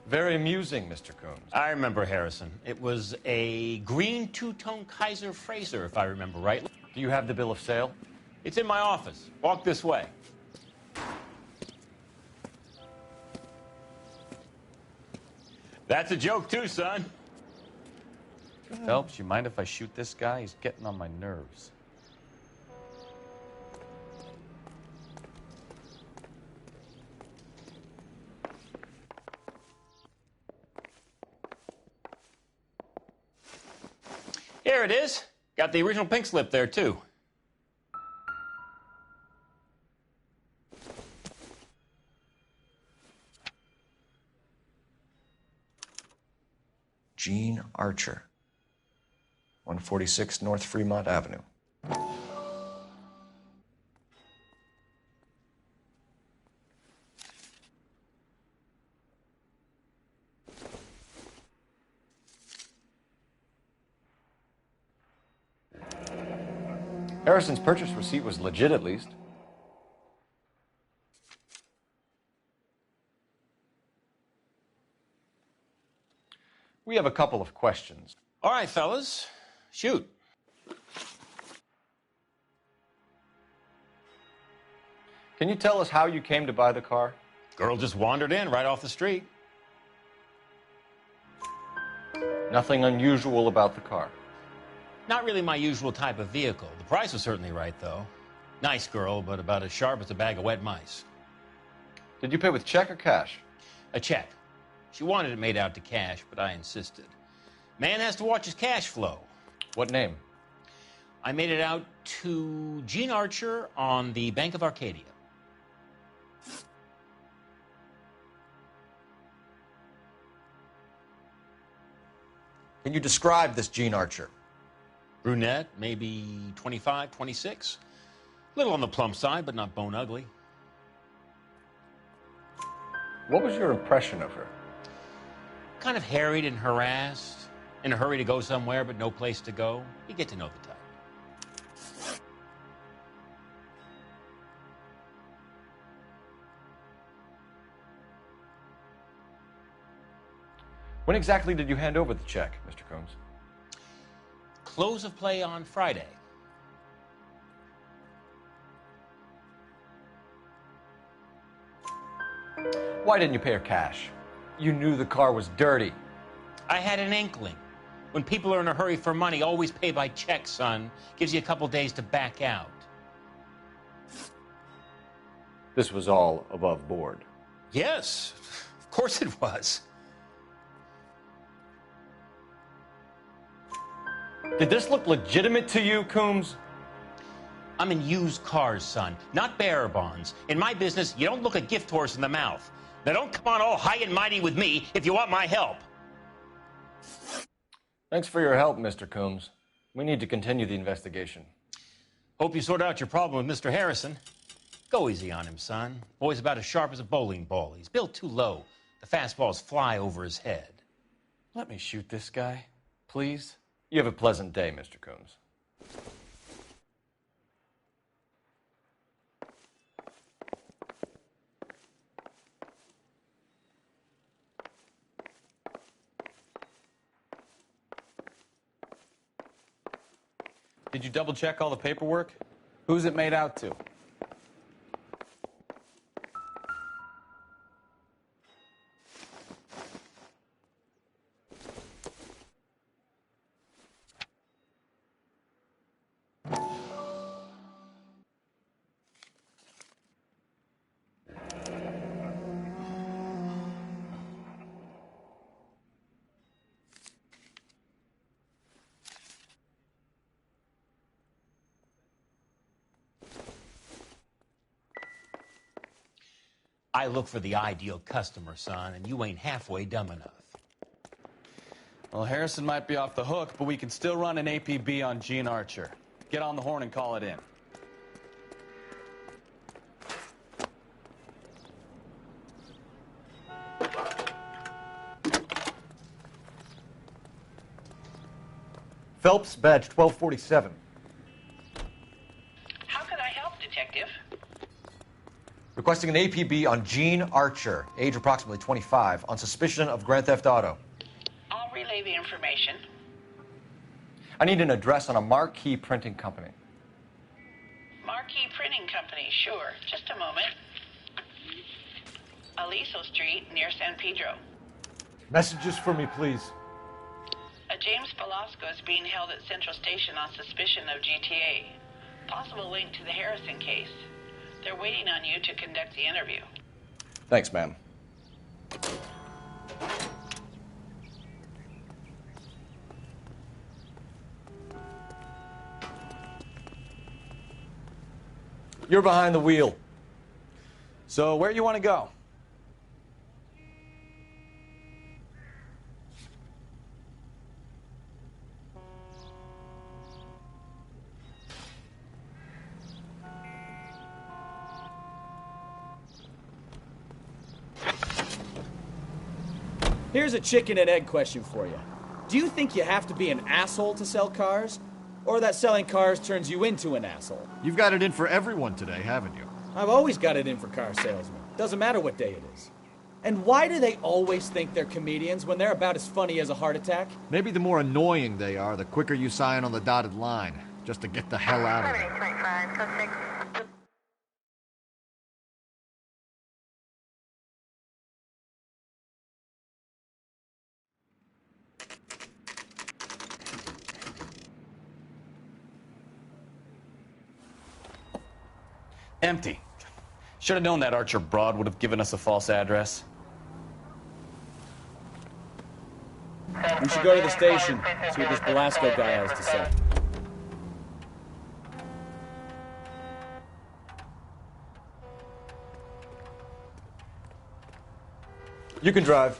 Very amusing, Mr. Coombs. I remember Harrison. It was a green two-tone Kaiser Frazer, if I remember rightly. Do you have the bill of sale? It's in my office. Walk this way. That's a joke, too, son. Phelps, you mind if I shoot this guy? He's getting on my nerves. Here it is. Got the original pink slip there, too. Gene Archer, 146 North Fremont Avenue. Harrison's purchase receipt was legit, at least. We have a couple of questions. All right, fellas. Shoot. Can you tell us how you came to buy the car? Girl just wandered in right off the street. Nothing unusual about the car. Not really my usual type of vehicle. The price was certainly right, though. Nice girl, but about as sharp as a bag of wet mice. Did you pay with check or cash? A check. She wanted it made out to cash, but I insisted. Man has to watch his cash flow. What name? I made it out to Gene Archer on the Bank of Arcadia. Can you describe this Gene Archer? Brunette, maybe 25, 26. A little on the plump side, but not bone ugly. What was your impression of her? Kind of harried and harassed. In a hurry to go somewhere, but no place to go. You get to know the type. When exactly did you hand over the check, Mr. Combs? Close of play on Friday. Why didn't you pay her cash? You knew the car was dirty. I had an inkling. When people are in a hurry for money, always pay by check, son. Gives you a couple days to back out. This was all above board. Yes, of course it was. Did this look legitimate to you, Coombs? I'm in used cars, son, not bearer bonds. In my business, you don't look a gift horse in the mouth. Now don't come on all high and mighty with me if you want my help. Thanks for your help, Mr. Coombs. We need to continue the investigation. Hope you sort out your problem with Mr. Harrison. Go easy on him, son. Boy's about as sharp as a bowling ball. He's built too low. The fastballs fly over his head. Let me shoot this guy, please. You have a pleasant day, Mr. Coombs. Did you double check all the paperwork? Who's it made out to? I look for the ideal customer, son, and you ain't halfway dumb enough. Well, Harrison might be off the hook, but we can still run an APB on Gene Archer. Get on the horn and call it in. Phelps, badge 1247. How can I help, Detective? Requesting an APB on Gene Archer, age approximately 25, on suspicion of grand theft auto. I'll relay the information. I need an address on a marquee printing company. Marquee Printing Company, sure. Just a moment. Aliso Street, near San Pedro. Messages for me, please. A James Velasco is being held at Central Station on suspicion of GTA. Possible link to the Harrison case. They're waiting on you to conduct the interview. Thanks, ma'am. You're behind the wheel. So, where you want to go? Here's a chicken and egg question for you. Do you think you have to be an asshole to sell cars? Or that selling cars turns you into an asshole? You've got it in for everyone today, haven't you? I've always got it in for car salesmen. Doesn't matter what day it is. And why do they always think they're comedians when they're about as funny as a heart attack? Maybe the more annoying they are, the quicker you sign on the dotted line, just to get the hell out of there. Empty. Should have known that Archer broad would have given us a false address. We should go to the station, see what this Velasco guy has to say. You can drive.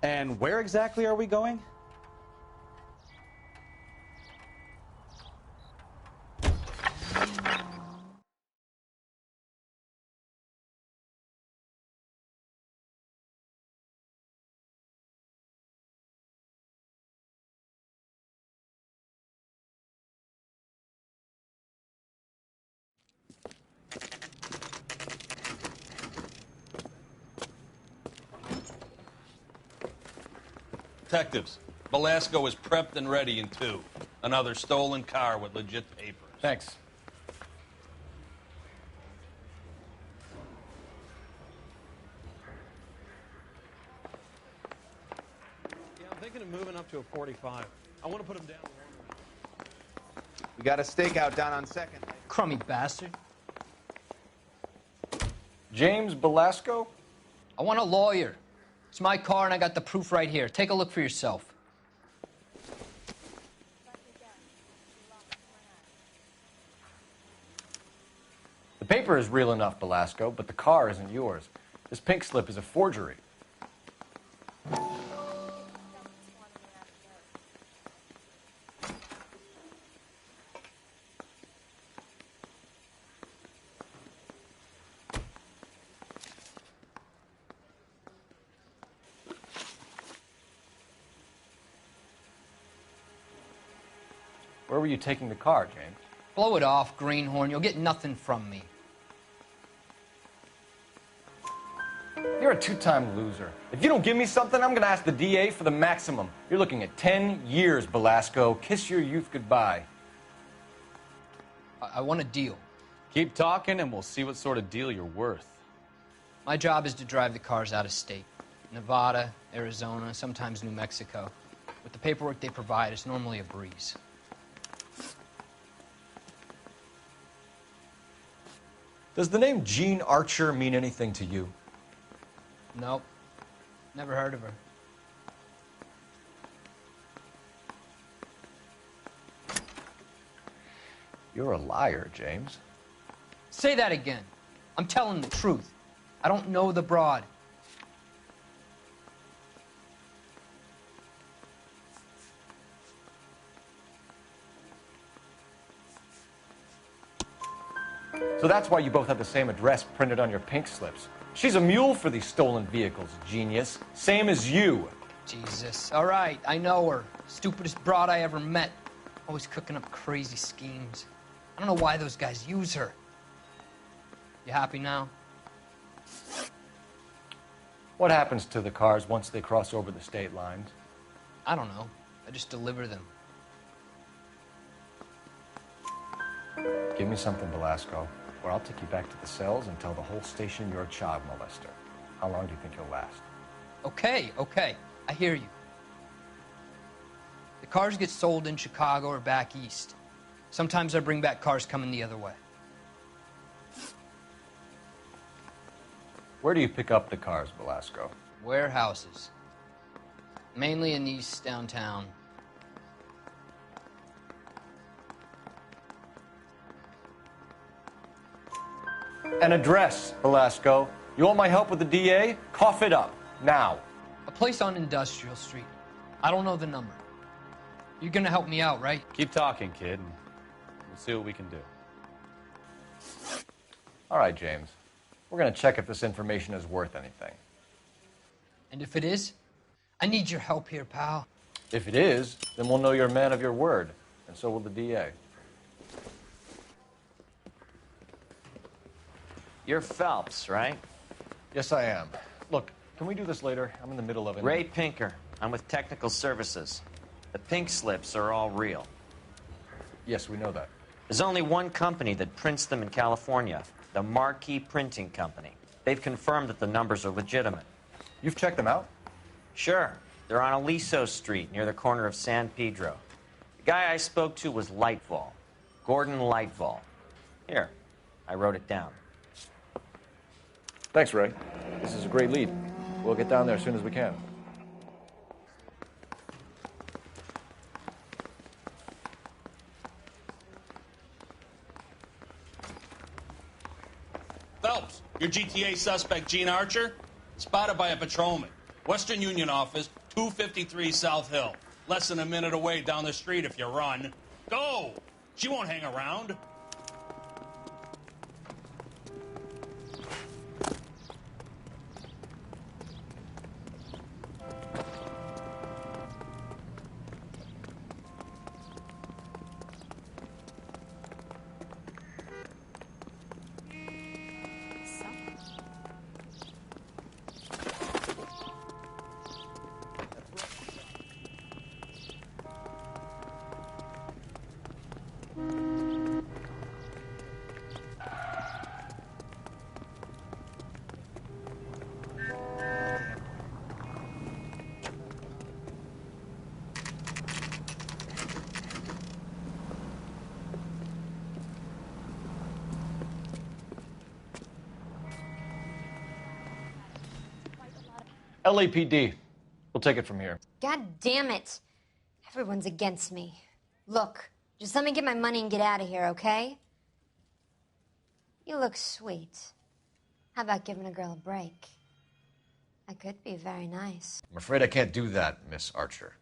And where exactly are we going? Detectives, Velasco is prepped and ready in 2. Another stolen car with legit papers. Thanks. Yeah, I'm thinking of moving up to a 45. I want to put him down. We got a stakeout down on 2nd. Crummy bastard. James Velasco? I want a lawyer. It's my car, and I got the proof right here. Take a look for yourself. The paper is real enough, Velasco, but the car isn't yours. This pink slip is a forgery. Where were you taking the car, James? Blow it off, greenhorn. You'll get nothing from me. You're a 2-time loser. If you don't give me something, I'm going to ask the DA for the maximum. You're looking at 10 years, Velasco. Kiss your youth goodbye. I want a deal. Keep talking, and we'll see what sort of deal you're worth. My job is to drive the cars out of state. Nevada, Arizona, sometimes New Mexico. With the paperwork they provide, it's normally a breeze. Does the name Jean Archer mean anything to you? Nope. Never heard of her. You're a liar, James. Say that again. I'm telling the truth. I don't know the broad. So that's why you both have the same address printed on your pink slips. She's a mule for these stolen vehicles, genius. Same as you. Jesus. All right, I know her. Stupidest broad I ever met. Always cooking up crazy schemes. I don't know why those guys use her. You happy now? What happens to the cars once they cross over the state lines? I don't know. I just deliver them. Give me something, Velasco, or I'll take you back to the cells and tell the whole station you're a child molester. How long do you think you'll last? Okay, okay. I hear you. The cars get sold in Chicago or back east. Sometimes I bring back cars coming the other way. Where do you pick up the cars, Velasco? Warehouses. Mainly in East downtown. An address, Velasco. You want my help with the DA? Cough it up, now. A place on Industrial Street. I don't know the number. You're gonna help me out, right? Keep talking, kid, and we'll see what we can do. All right, James. We're going to check if this information is worth anything. And if it is, I need your help here, pal. If it is, then we'll know you're a man of your word, and so will the DA. You're Phelps, right? Yes, I am. Look, can we do this later? I'm in the middle of it. Ray Pinker. I'm with Technical Services. The pink slips are all real. Yes, we know that. There's only one company that prints them in California, the Marquee Printing Company. They've confirmed that the numbers are legitimate. You've checked them out? Sure. They're on Aliso Street, near the corner of San Pedro. The guy I spoke to was Lightfall. Gordon Lightfall. Here, I wrote it down. Thanks, Ray. This is a great lead. We'll get down there as soon as we can. Phelps, your GTA suspect, Gene Archer, spotted by a patrolman. Western Union office, 253 South Hill. Less than a minute away down the street if you run. Go! She won't hang around. LAPD. We'll take it from here. God damn it. Everyone's against me. Look, just let me get my money and get out of here, okay? You look sweet. How about giving a girl a break? I could be very nice. I'm afraid I can't do that, Miss Archer.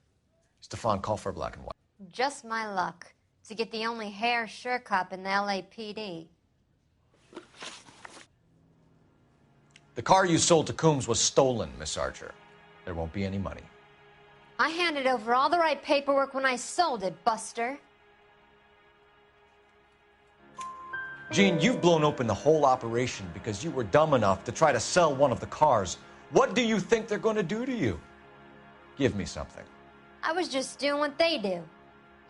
Stefan, call for black and white. Just my luck to get the only hair sure cop in the LAPD. The car you sold to Coombs was stolen, Miss Archer. There won't be any money. I handed over all the right paperwork when I sold it, Buster. Gene, you've blown open the whole operation because you were dumb enough to try to sell one of the cars. What do you think they're going to do to you? Give me something. I was just doing what they do.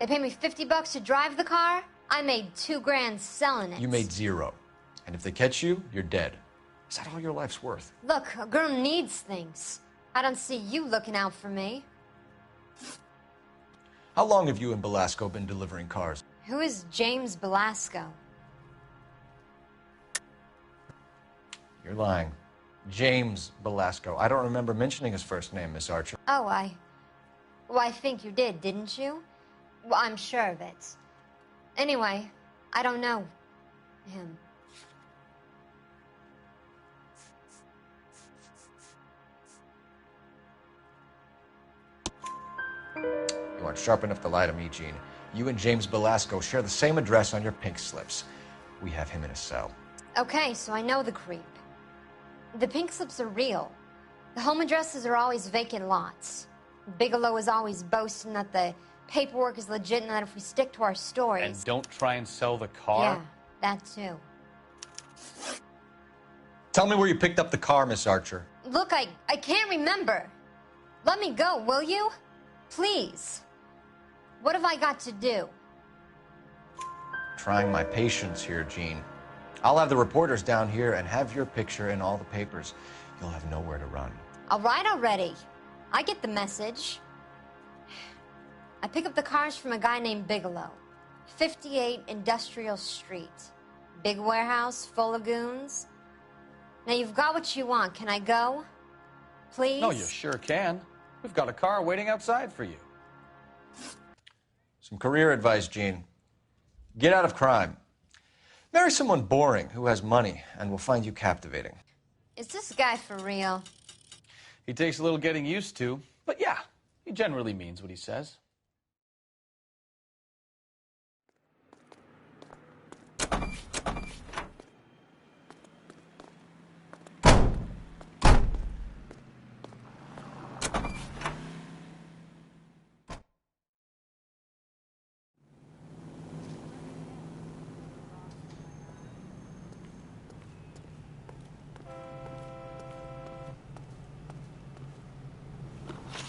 They paid me $50 to drive the car. I made $2 grand selling it. You made zero. And if they catch you, you're dead. Is that all your life's worth? Look, a girl needs things. I don't see you looking out for me. How long have you and Belasco been delivering cars? Who is James Belasco? You're lying. James Belasco. I don't remember mentioning his first name, Miss Archer. Oh, Well, I think you did, didn't you? Well, I'm sure of it. Anyway, I don't know him. You aren't sharp enough to lie to me, Gene. You and James Belasco share the same address on your pink slips. We have him in a cell. Okay, so I know the creep. The pink slips are real. The home addresses are always vacant lots. Bigelow is always boasting that the paperwork is legit and that if we stick to our stories... And don't try and sell the car? Yeah, that too. Tell me where you picked up the car, Miss Archer. Look, I can't remember. Let me go, will you? Please. What have I got to do? Trying my patience here, Gene. I'll have the reporters down here and have your picture in all the papers. You'll have nowhere to run. All right already. I get the message. I pick up the cars from a guy named Bigelow. 58 Industrial Street. Big warehouse, full of goons. Now you've got what you want. Can I go? Please? No, you sure can. We've got a car waiting outside for you. Some career advice, Gene. Get out of crime. Marry someone boring who has money and will find you captivating. Is this guy for real? He takes a little getting used to, but yeah, he generally means what he says.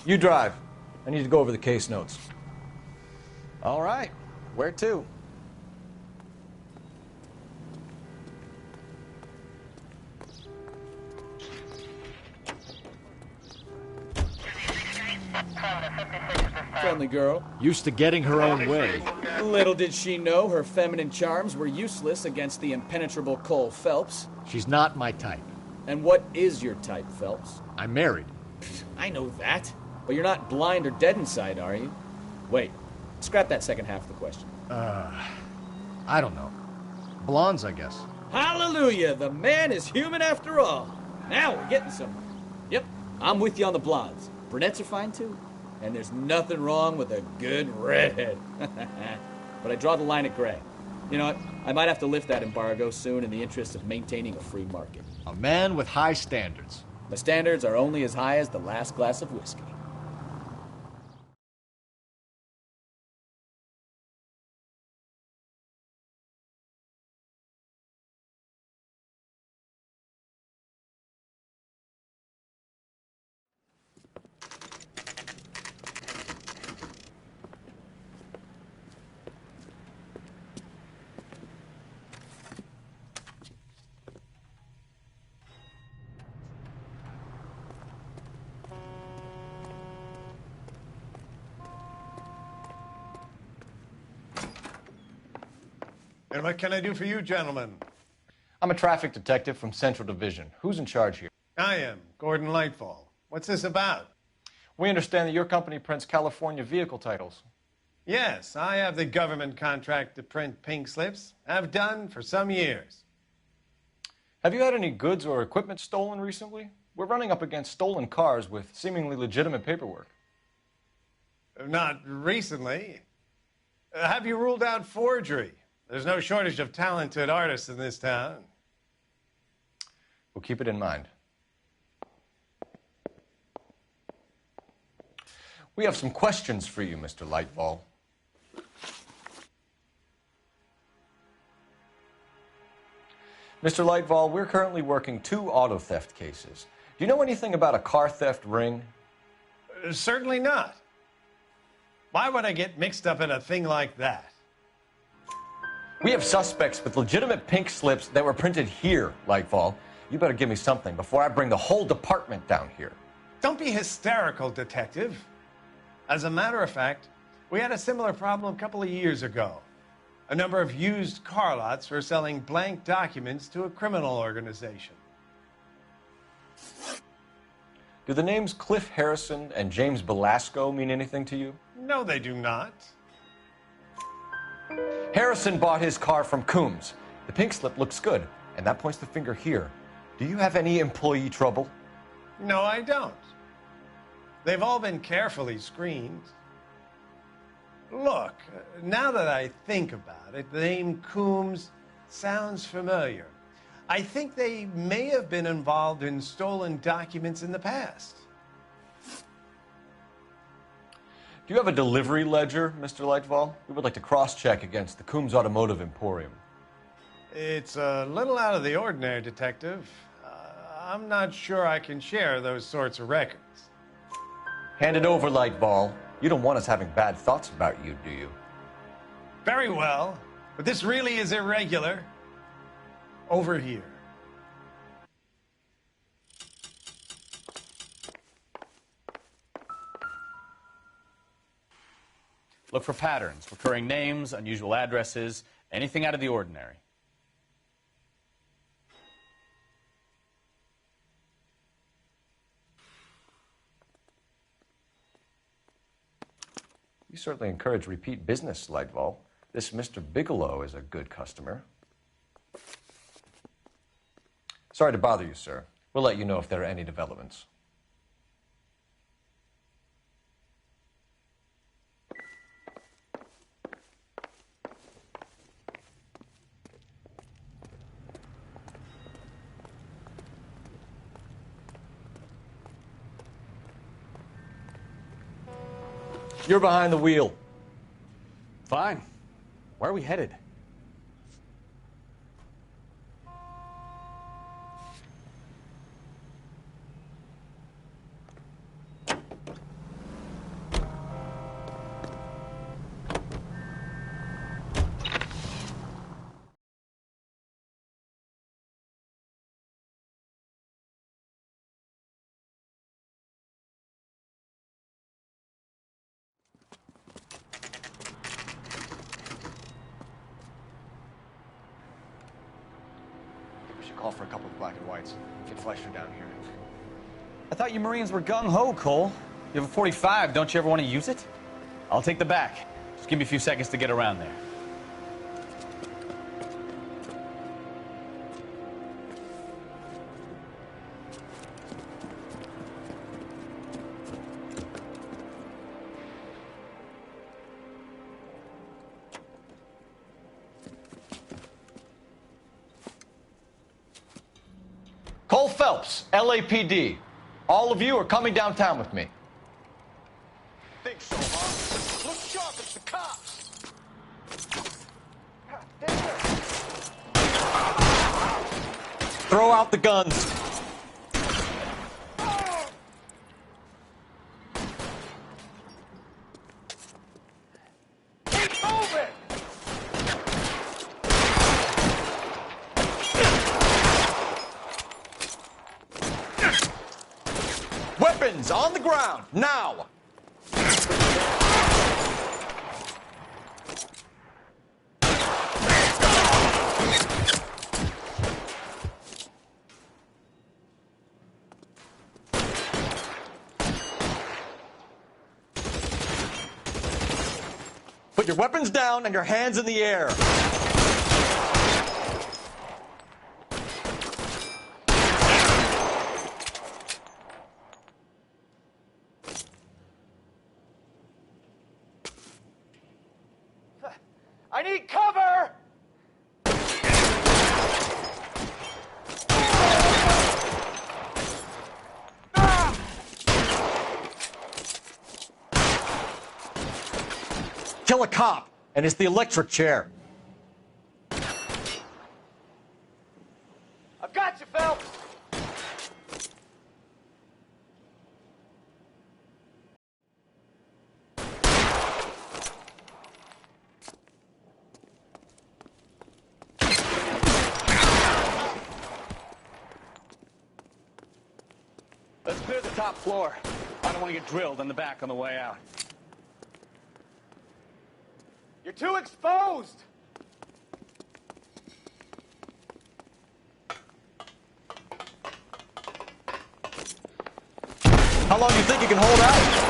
You drive. I need to go over the case notes. All right. Where to? Friendly girl. Used to getting her own way. Little did she know her feminine charms were useless against the impenetrable Cole Phelps. She's not my type. And what is your type, Phelps? I'm married. I know that. But you're not blind or dead inside, are you? Wait, scrap that second half of the question. I don't know. Blondes, I guess. Hallelujah! The man is human after all. Now we're getting somewhere. Yep, I'm with you on the blondes. Brunettes are fine too. And there's nothing wrong with a good redhead. But I draw the line at gray. You know what? I might have to lift that embargo soon in the interest of maintaining a free market. A man with high standards. My standards are only as high as the last glass of whiskey. And what can I do for you, gentlemen? I'm a traffic detective from Central Division. Who's in charge here? I am, Gordon Lightfall. What's this about? We understand that your company prints California vehicle titles. Yes, I have the government contract to print pink slips. I've done for some years. Have you had any goods or equipment stolen recently? We're running up against stolen cars with seemingly legitimate paperwork. Not recently. Have you ruled out forgery? There's no shortage of talented artists in this town. We'll keep it in mind. We have some questions for you, Mr. Lightfall. Mr. Lightfall, we're currently working 2 auto theft cases. Do you know anything about a car theft ring? Certainly not. Why would I get mixed up in a thing like that? We have suspects with legitimate pink slips that were printed here, Lightfall. You better give me something before I bring the whole department down here. Don't be hysterical, Detective. As a matter of fact, we had a similar problem a couple of years ago. A number of used car lots were selling blank documents to a criminal organization. Do the names Cliff Harrison and James Belasco mean anything to you? No, they do not. Harrison bought his car from Coombs. The pink slip looks good, and that points the finger here. Do you have any employee trouble? No, I don't. They've all been carefully screened. Look, now that I think about it, the name Coombs sounds familiar. I think they may have been involved in stolen documents in the past. Do you have a delivery ledger, Mr. Lightfall? We would like to cross-check against the Coombs Automotive Emporium. It's a little out of the ordinary, Detective. I'm not sure I can share those sorts of records. Hand it over, Lightfall. You don't want us having bad thoughts about you, do you? Very well, but this really is irregular. Over here. Look for patterns, recurring names, unusual addresses, anything out of the ordinary. You certainly encourage repeat business, Lightfall. This Mr. Bigelow is a good customer. Sorry to bother you, sir. We'll let you know if there are any developments. You're behind the wheel. Fine. Where are we headed? should call for a couple of black and whites. Get Fleischer down here. I thought you Marines were gung-ho, Cole. You have a 45. Don't you ever want to use it? I'll take the back. Just give me a few seconds to get around there. Cole Phelps, LAPD. All of you are coming downtown with me. Think so, huh? Look sharp, it's the cops. Throw out the guns. Keep moving. Weapons on the ground, now! Put your weapons down and your hands in the air. I need cover! Kill a cop, and it's the electric chair. I've got you, Phelps! Let's clear the top floor. I don't want to get drilled in the back on the way out. You're too exposed! How long do you think you can hold out?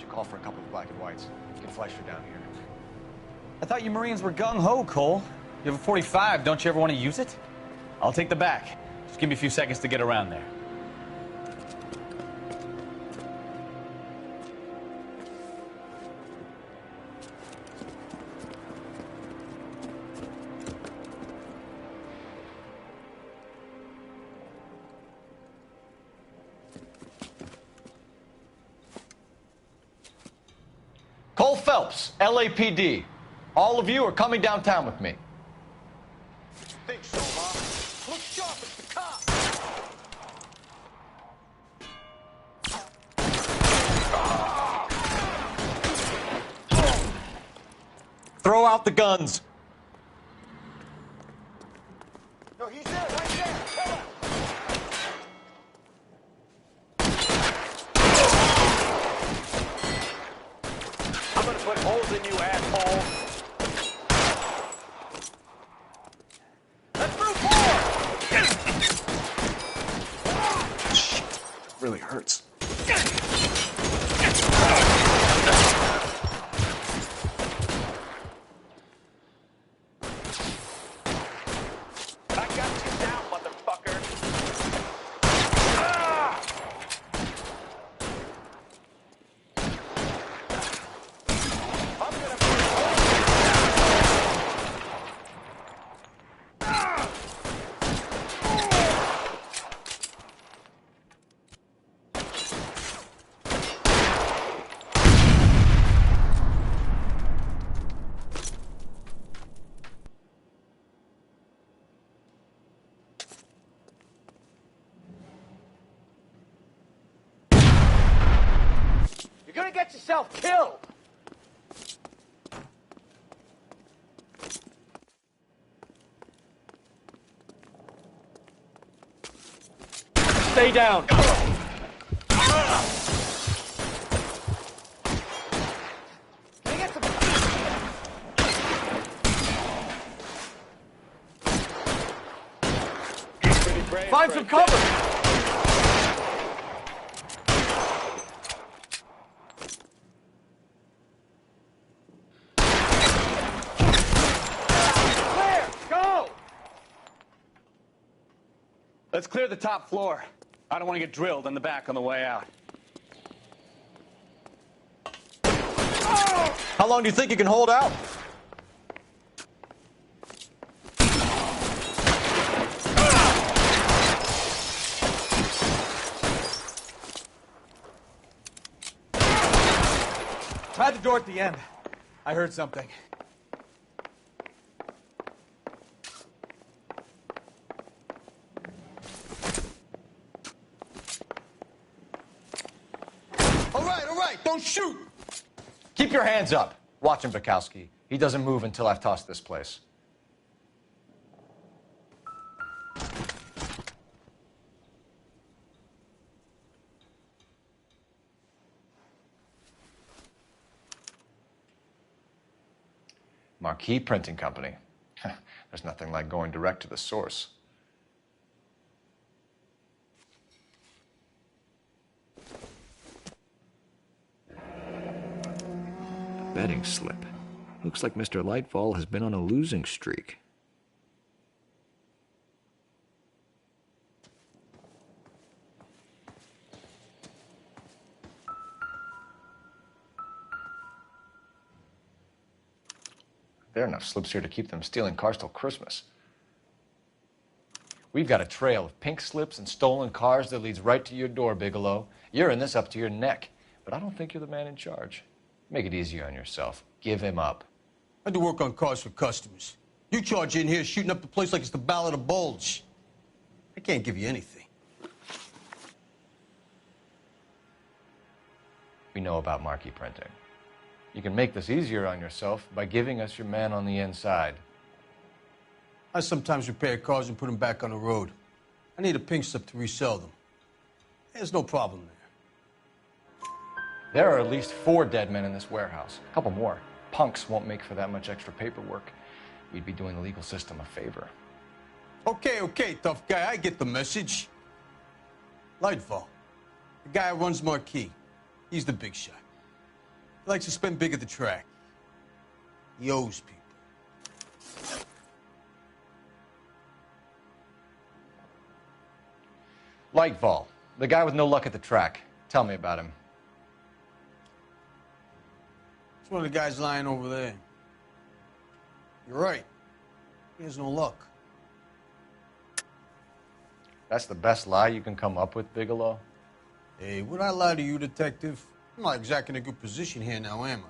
Call for a couple of black and whites. Get Fleischer down here. I thought you Marines were gung-ho, Cole. You have a 45. Don't you ever want to use it? I'll take the back. Just give me a few seconds to get around there. Cole Phelps, LAPD. All of you are coming downtown with me. Think so, huh? Look sharp, it's the cops! Throw out the guns. No, he's there, right there! Kill him! I'm gonna put holes in you, asshole. Let's move forward! Really hurts. I got you down, motherfucker. I'm gonna put You're gonna get yourself killed! Stay down. Find some cover! Clear! Go! Let's clear the top floor. I don't want to get drilled in the back on the way out. How long do you think you can hold out? Try the door at the end. I heard something. All right, don't shoot! Keep your hands up. Watch him, Bukowski. He doesn't move until I've tossed this place. Marquee Printing Company. There's nothing like going direct to the source. Betting slip. Looks like Mr. Lightfall has been on a losing streak. There are enough slips here to keep them stealing cars till Christmas. We've got a trail of pink slips and stolen cars that leads right to your door, Bigelow. You're in this up to your neck, but I don't think you're the man in charge. Make it easier on yourself. Give him up. I do work on cars for customers. You charge in here shooting up the place like it's the Ballad of Bulge. I can't give you anything. We know about marquee printing. You can make this easier on yourself by giving us your man on the inside. I sometimes repair cars and put them back on the road. I need a pink slip to resell them. There's no problem there. There are at least 4 dead men in this warehouse. A couple more. Punks won't make for that much extra paperwork. We'd be doing the legal system a favor. Okay, tough guy. I get the message. Lightfall, the guy who runs Marquee. He's the big shot. He likes to spend big at the track. He owes people. Lightfall, the guy with no luck at the track. Tell me about him. It's one of the guys lying over there. You're right. He has no luck. That's the best lie you can come up with, Bigelow? Hey, would I lie to you, detective? I'm not exactly in a good position here now, am I?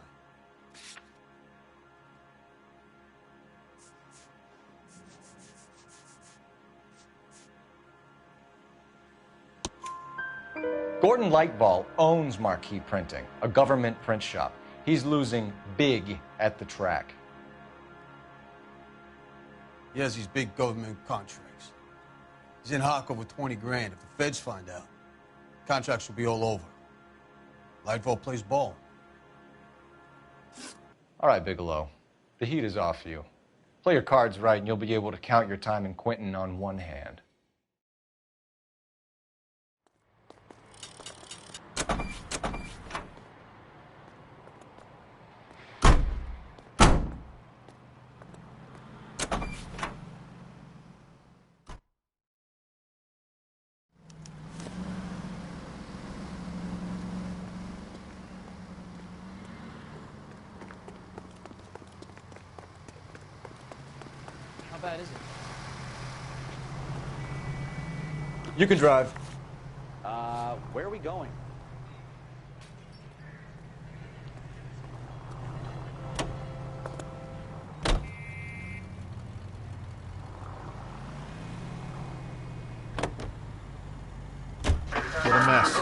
Gordon Lightfall owns Marquee Printing, a government print shop. He's losing big at the track. He has these big government contracts. He's in hock over 20 grand. If the feds find out, contracts will be all over. Lightfall plays ball. All right, Bigelow. The heat is off you. Play your cards right, and you'll be able to count your time in Quentin on one hand. How bad is it? You can drive. Where are we going? What a mess.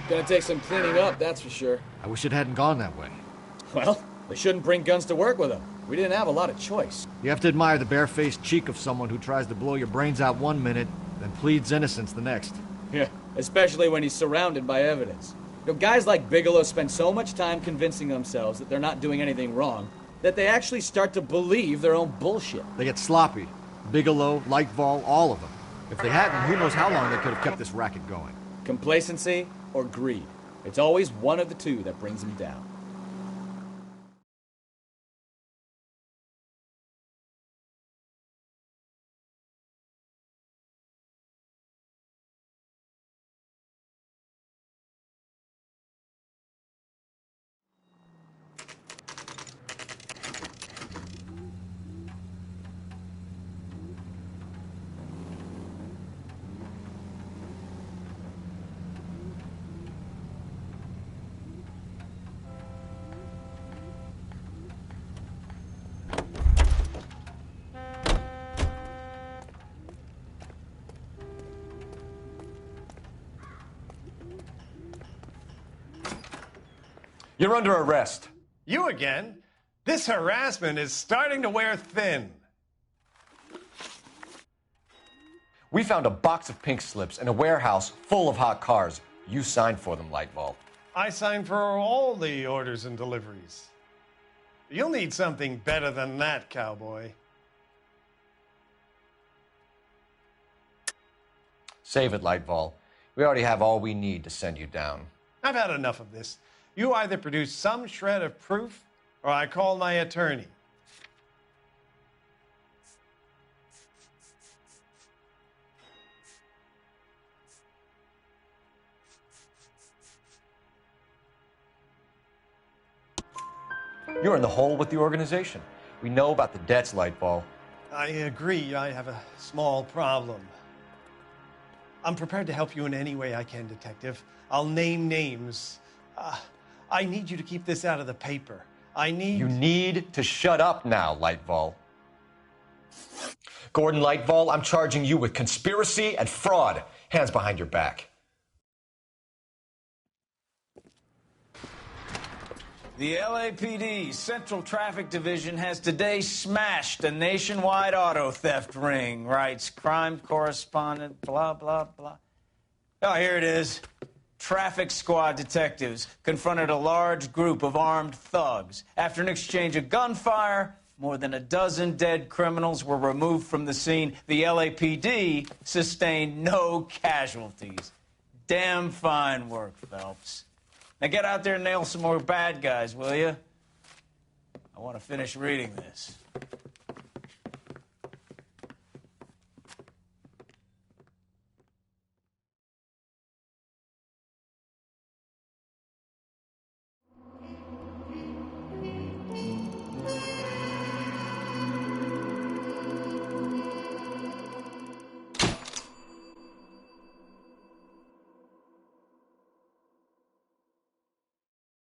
Gonna take some cleaning up, that's for sure. I wish it hadn't gone that way. Well, they shouldn't bring guns to work with them. We didn't have a lot of choice. You have to admire the barefaced cheek of someone who tries to blow your brains out one minute, then pleads innocence the next. Yeah, especially when he's surrounded by evidence. You know, guys like Bigelow spend so much time convincing themselves that they're not doing anything wrong that they actually start to believe their own bullshit. They get sloppy. Bigelow, Lightval, all of them. If they hadn't, who knows how long they could have kept this racket going. Complacency or greed. It's always one of the two that brings them down. You're under arrest. You again? This harassment is starting to wear thin. We found a box of pink slips in a warehouse full of hot cars. You signed for them, Lightval. I signed for all the orders and deliveries. You'll need something better than that, cowboy. Save it, Lightval. We already have all we need to send you down. I've had enough of this. You either produce some shred of proof, or I call my attorney. You're in the hole with the organization. We know about the debts, Lightval. I agree. I have a small problem. I'm prepared to help you in any way I can, Detective. I'll name names. I need you to keep this out of the paper. You need to shut up now, Lightval. Gordon Lightval, I'm charging you with conspiracy and fraud. Hands behind your back. The LAPD Central Traffic Division has today smashed a nationwide auto theft ring, writes crime correspondent, blah, blah, blah. Oh, here it is. Traffic squad detectives confronted a large group of armed thugs. After an exchange of gunfire, more than a dozen dead criminals were removed from the scene. The LAPD sustained no casualties. Damn fine work, Phelps. Now get out there and nail some more bad guys, will you? I want to finish reading this.